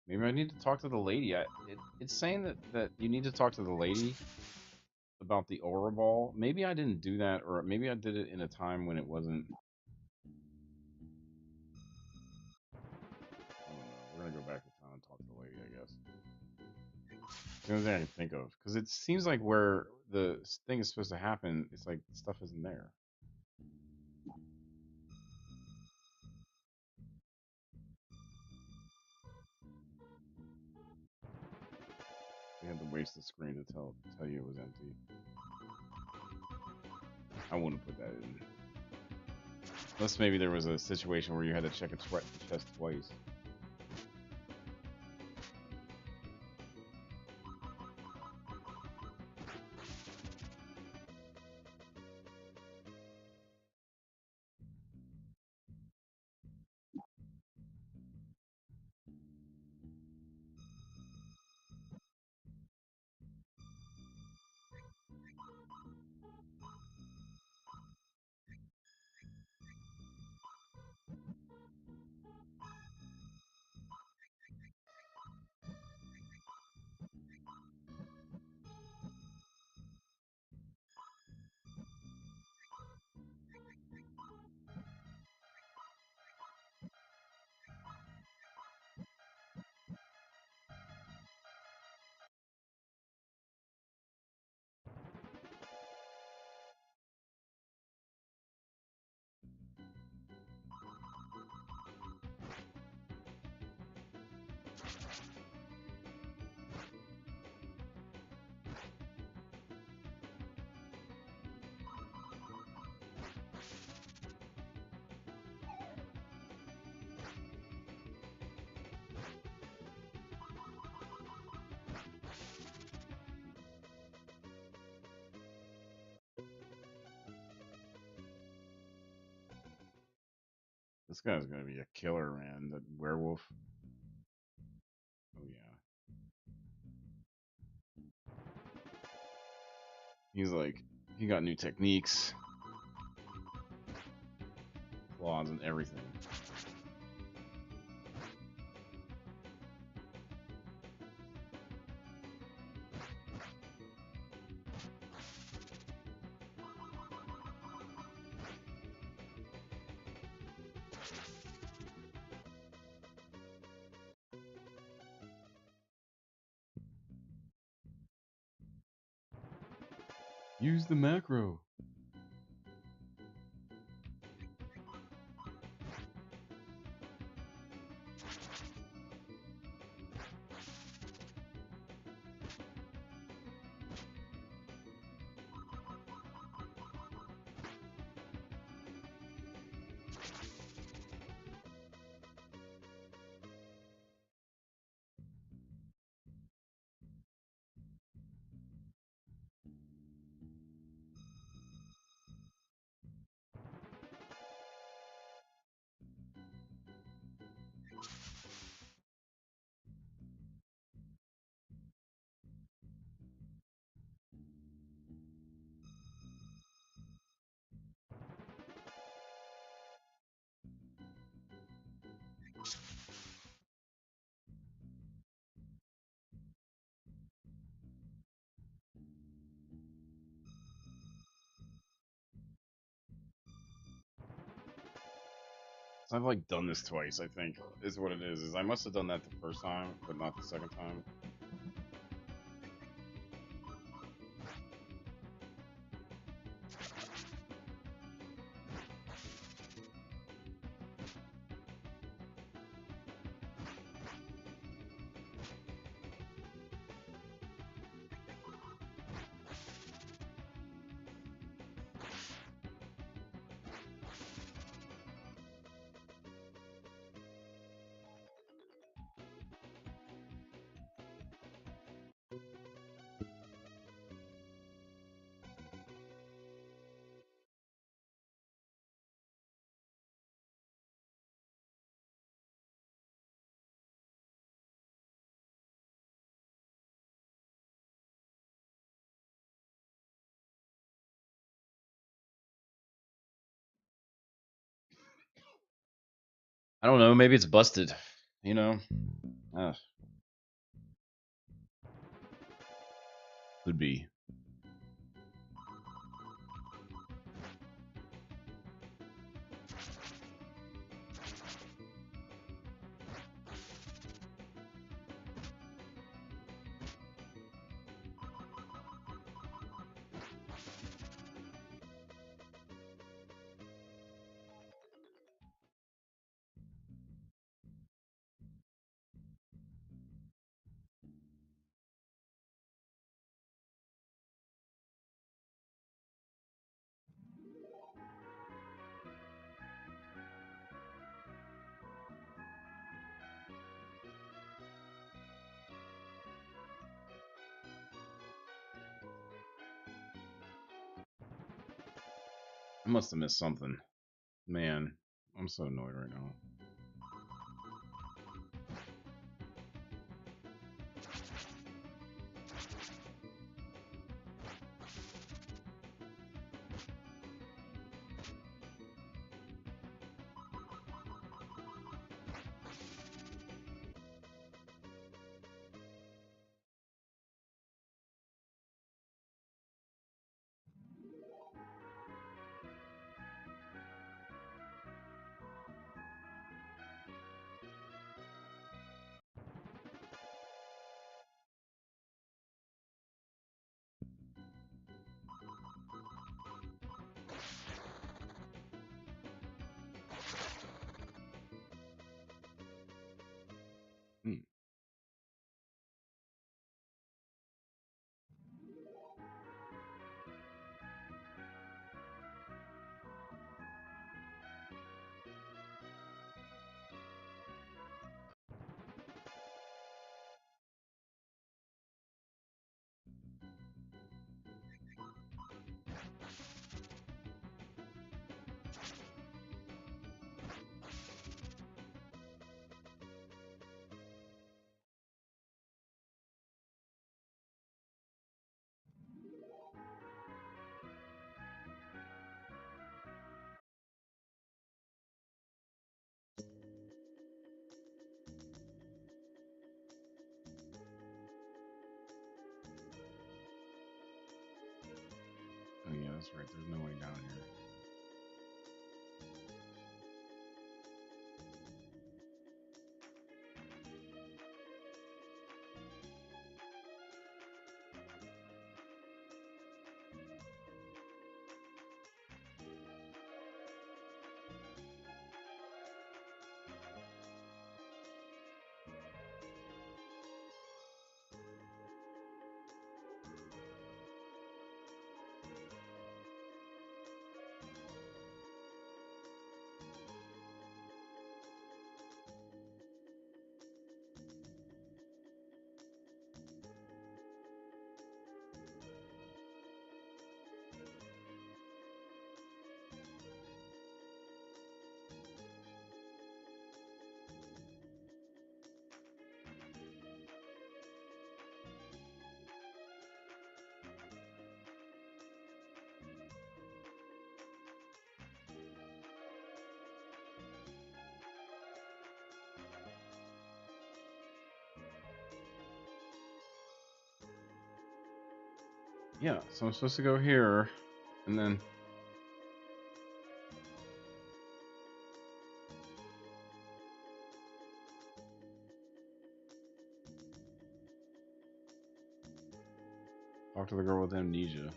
S1: Maybe I need to talk to the lady. It's saying that you need to talk to the lady about the aura ball. Maybe I didn't do that, or maybe I did it in a time when it wasn't. I don't know. We're gonna go back to town and talk to the lady, I guess. It's the only thing I can think of, because it seems like where the thing is supposed to happen, it's like stuff isn't there. They had to waste the screen to tell you it was empty. I wouldn't put that in. Unless maybe there was a situation where you had to check a chest twice. This guy's gonna be a killer, man. The werewolf. Oh yeah. He's like, he got new techniques, claws, and everything. Use the macro. So I've like done this twice, I think, is what it is. Is I must have done that the first time, but not the second time. I don't know. Maybe it's busted. You know, uh, could be. I must have missed something. Man, I'm so annoyed right now. Hmm. Oh yeah, that's right. There's no way down here. Yeah, so I'm supposed to go here, and then talk to the girl with amnesia.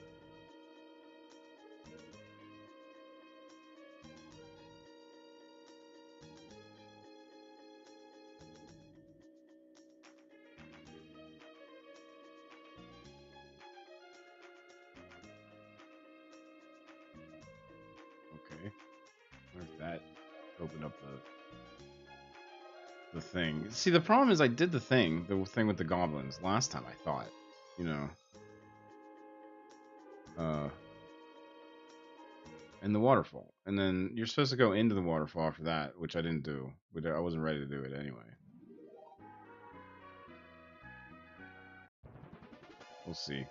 S1: Okay, there's that. Open up the thing. See, the problem is I did the thing with the goblins last time. I thought, you know, uh, in the waterfall, and then you're supposed to go into the waterfall after that, which I didn't do. But I wasn't ready to do it anyway. We'll see.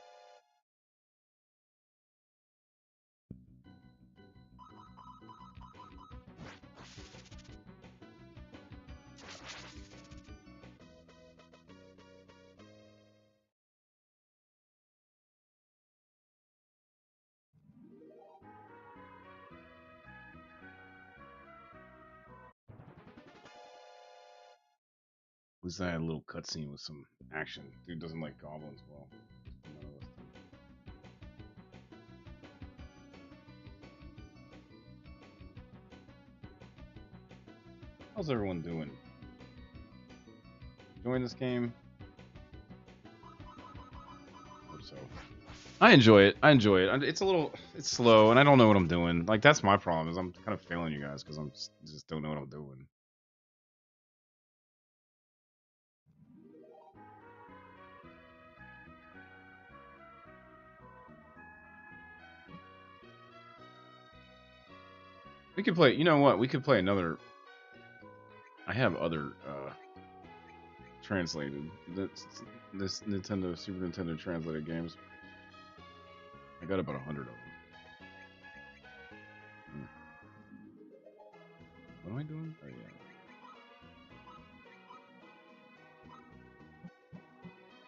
S1: At least I had a little cutscene with some action. Dude doesn't like goblins. Well, none of us do. How's everyone doing? Enjoying this game? Hope so. I enjoy it. I enjoy it. It's a little, it's slow, and I don't know what I'm doing. Like that's my problem. Is I'm kind of failing you guys because I'm just don't know what I'm doing. We could play. You know what? We could play another. I have other translated. This Nintendo Super Nintendo translated games. I got about 100 of them. What am I doing? Oh yeah.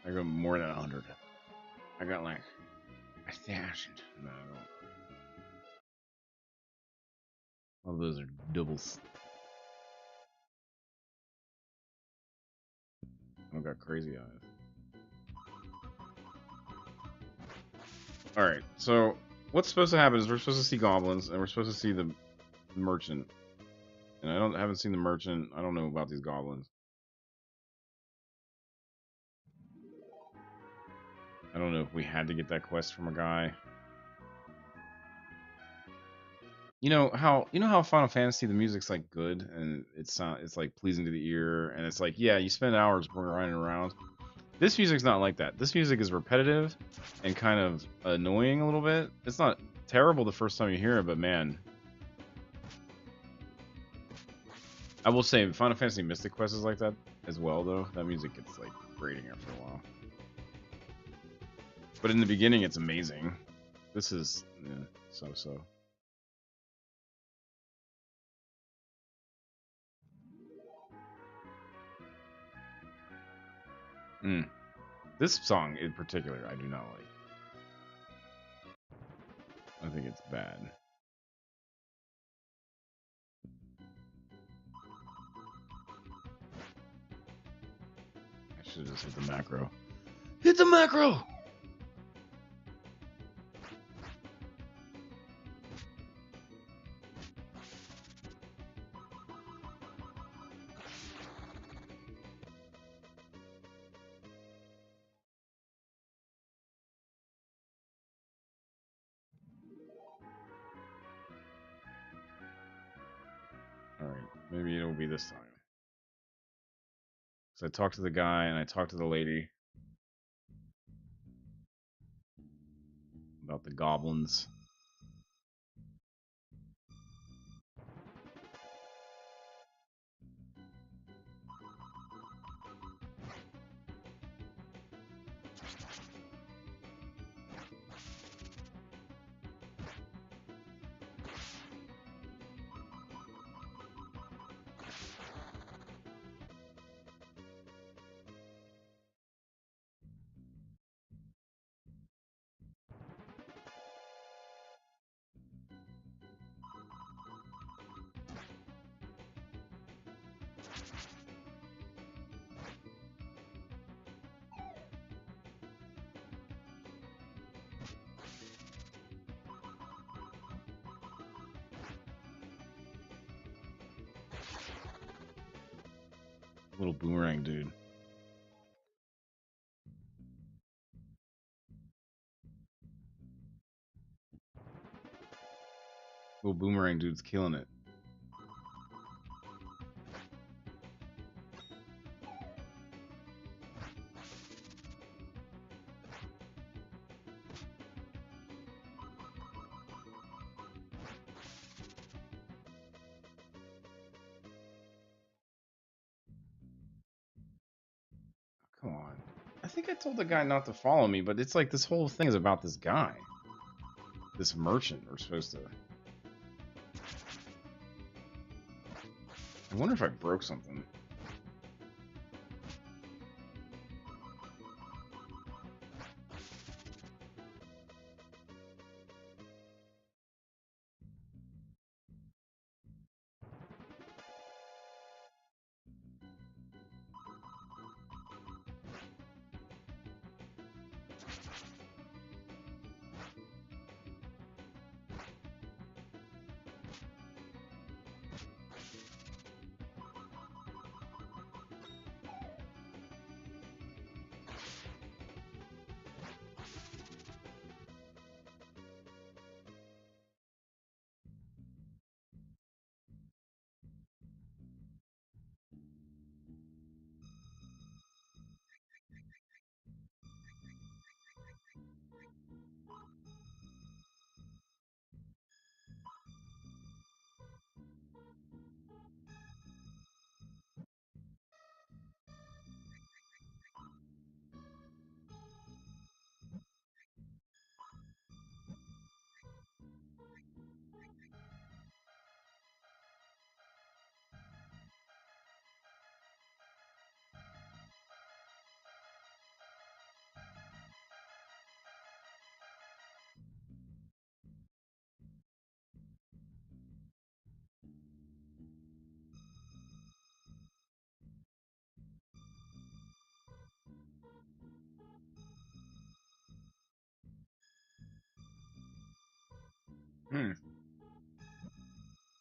S1: I got more than 100. I got like 1,000. No, I don't. All those are doubles. I got crazy eyes. Alright, so what's supposed to happen is we're supposed to see goblins, and we're supposed to see the merchant. And I haven't seen the merchant. I don't know about these goblins. I don't know if we had to get that quest from a guy. You know how Final Fantasy the music's like good and it's like pleasing to the ear and it's like yeah you spend hours running around. This music's not like that. This music is repetitive and kind of annoying a little bit. It's not terrible the first time you hear it, but man, I will say Final Fantasy Mystic Quest is like that as well though. That music gets like grating after a while. But in the beginning it's amazing. This is so. This song in particular, I do not like. I think it's bad. I should have just hit the macro. Hit the macro! Alright, maybe it'll be this time. So I talked to the guy and I talked to the lady about the goblins. Little boomerang dude. Little boomerang dude's killing it. Come on. I think I told the guy not to follow me, but it's like this whole thing is about this guy. This merchant we're supposed to... I wonder if I broke something.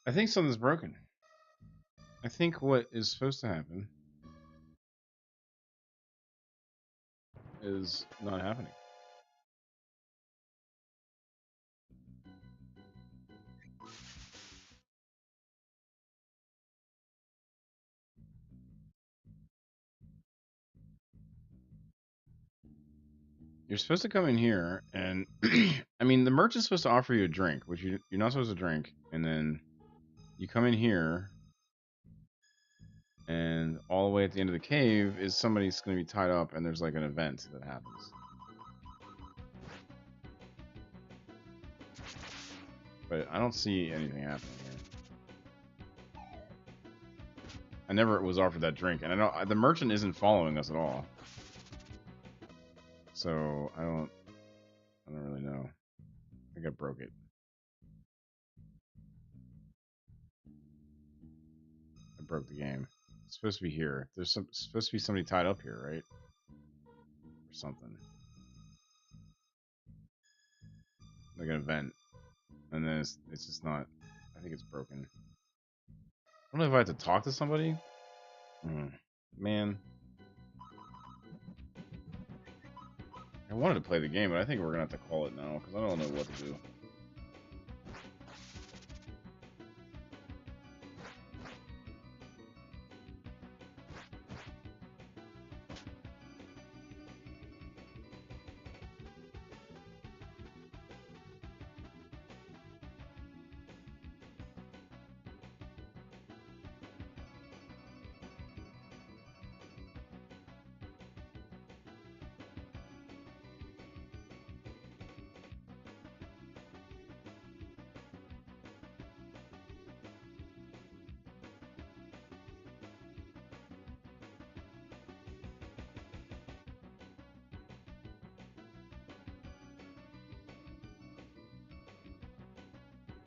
S1: I think something's broken. I think what is supposed to happen is not happening. You're supposed to come in here, and I mean, the merchant's supposed to offer you a drink, which you're not supposed to drink, and then you come in here, and all the way at the end of the cave is somebody's going to be tied up, and there's like an event that happens. But I don't see anything happening here. I never was offered that drink, and I don't. The merchant isn't following us at all, so I don't really know. I think I broke it. I broke the game. It's supposed to be here. There's supposed to be somebody tied up here, right? Or something. Like an event. And then it's just not. I think it's broken. I don't know if I have to talk to somebody. Man. I wanted to play the game, but I think we're going to have to call it now, because I don't know what to do.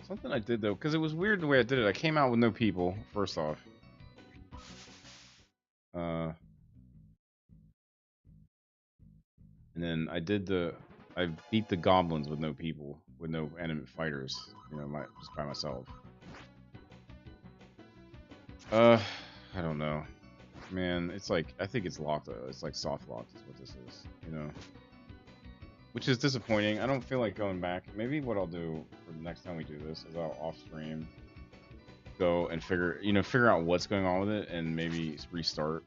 S1: Something I did, though, because it was weird the way I did it. I came out with no people, first off. And then I beat the goblins with no people, with no enemy fighters, you know, just by myself. I don't know. Man, it's like, I think it's locked, it's like soft locked is what this is, you know? Which is disappointing. I don't feel like going back. Maybe what I'll do for the next time we do this is I'll off-stream go and figure out what's going on with it and maybe restart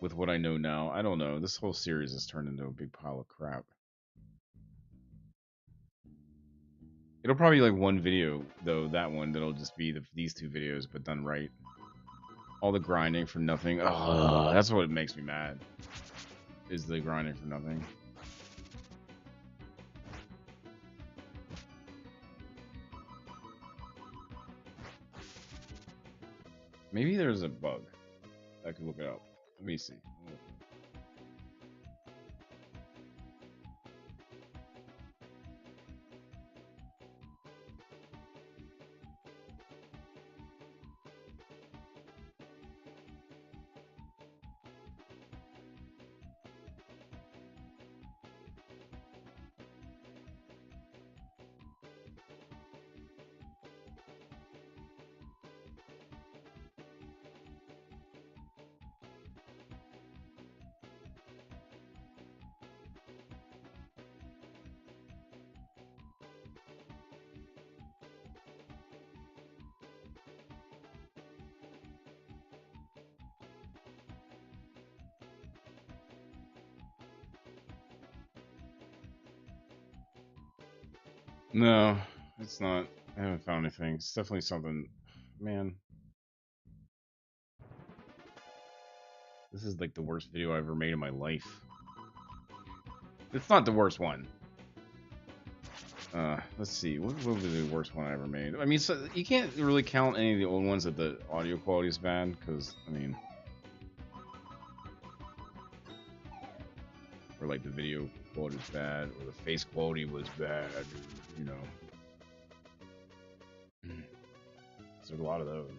S1: with what I know now. I don't know. This whole series has turned into a big pile of crap. It'll probably be like one video, though, that one, that'll just be these two videos, but done right. All the grinding for nothing. Ugh, that's what makes me mad. Is the grinding for nothing. Maybe there's a bug. I could look it up. Let me see. No, it's not. I haven't found anything. It's definitely something. Man. This is like the worst video I've ever made in my life. It's not the worst one. Let's see. What would be the worst one I ever made? I mean, so you can't really count any of the old ones that the audio quality is bad, because, I mean... Or like the video quality was bad, or the face quality was bad, you know. So there's a lot of those.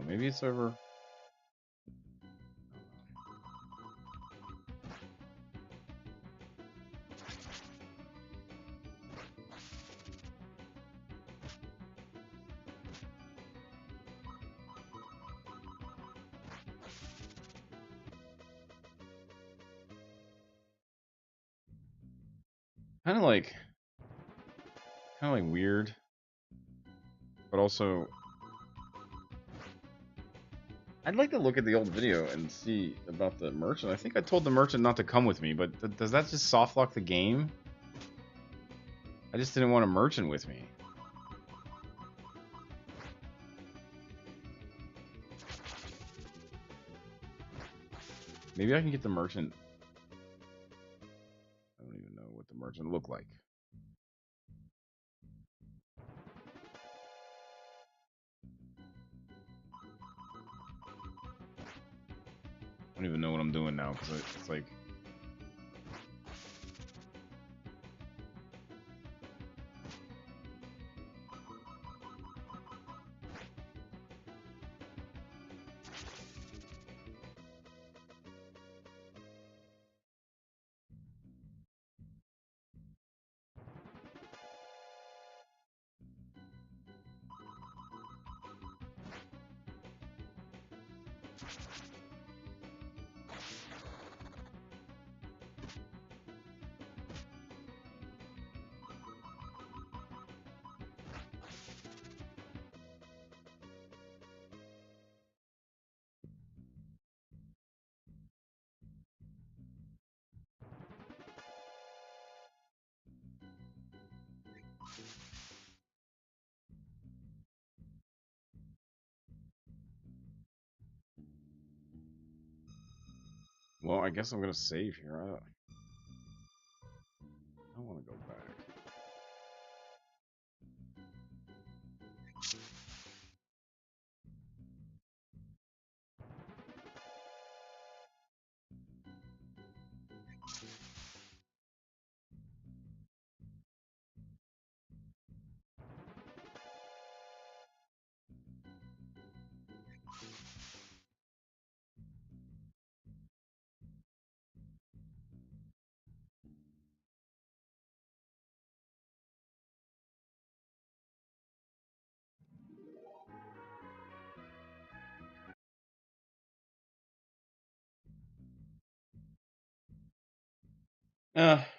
S1: Maybe it's over. Kind of like weird, but also I'd like to look at the old video and see about the merchant. I think I told the merchant not to come with me, but does that just soft lock the game? I just didn't want a merchant with me. Maybe I can get the merchant. I don't even know what the merchant looked like. I don't even know what I'm doing now because it's like. Well, I guess I'm gonna save here. I want to go back.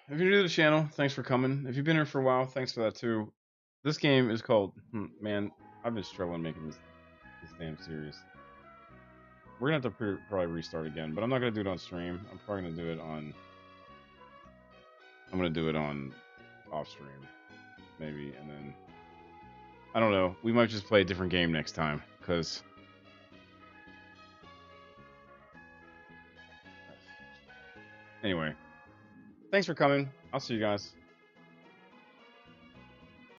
S1: If you're new to the channel, thanks for coming. If you've been here for a while, thanks for that too. This game is called, man, I've been struggling making this damn series. We're gonna have to probably restart again, but I'm not gonna do it on stream. I'm probably gonna do it on. I'm gonna do it on off stream, maybe, and then I don't know. We might just play a different game next time, cause. Anyway, thanks for coming. I'll see you guys.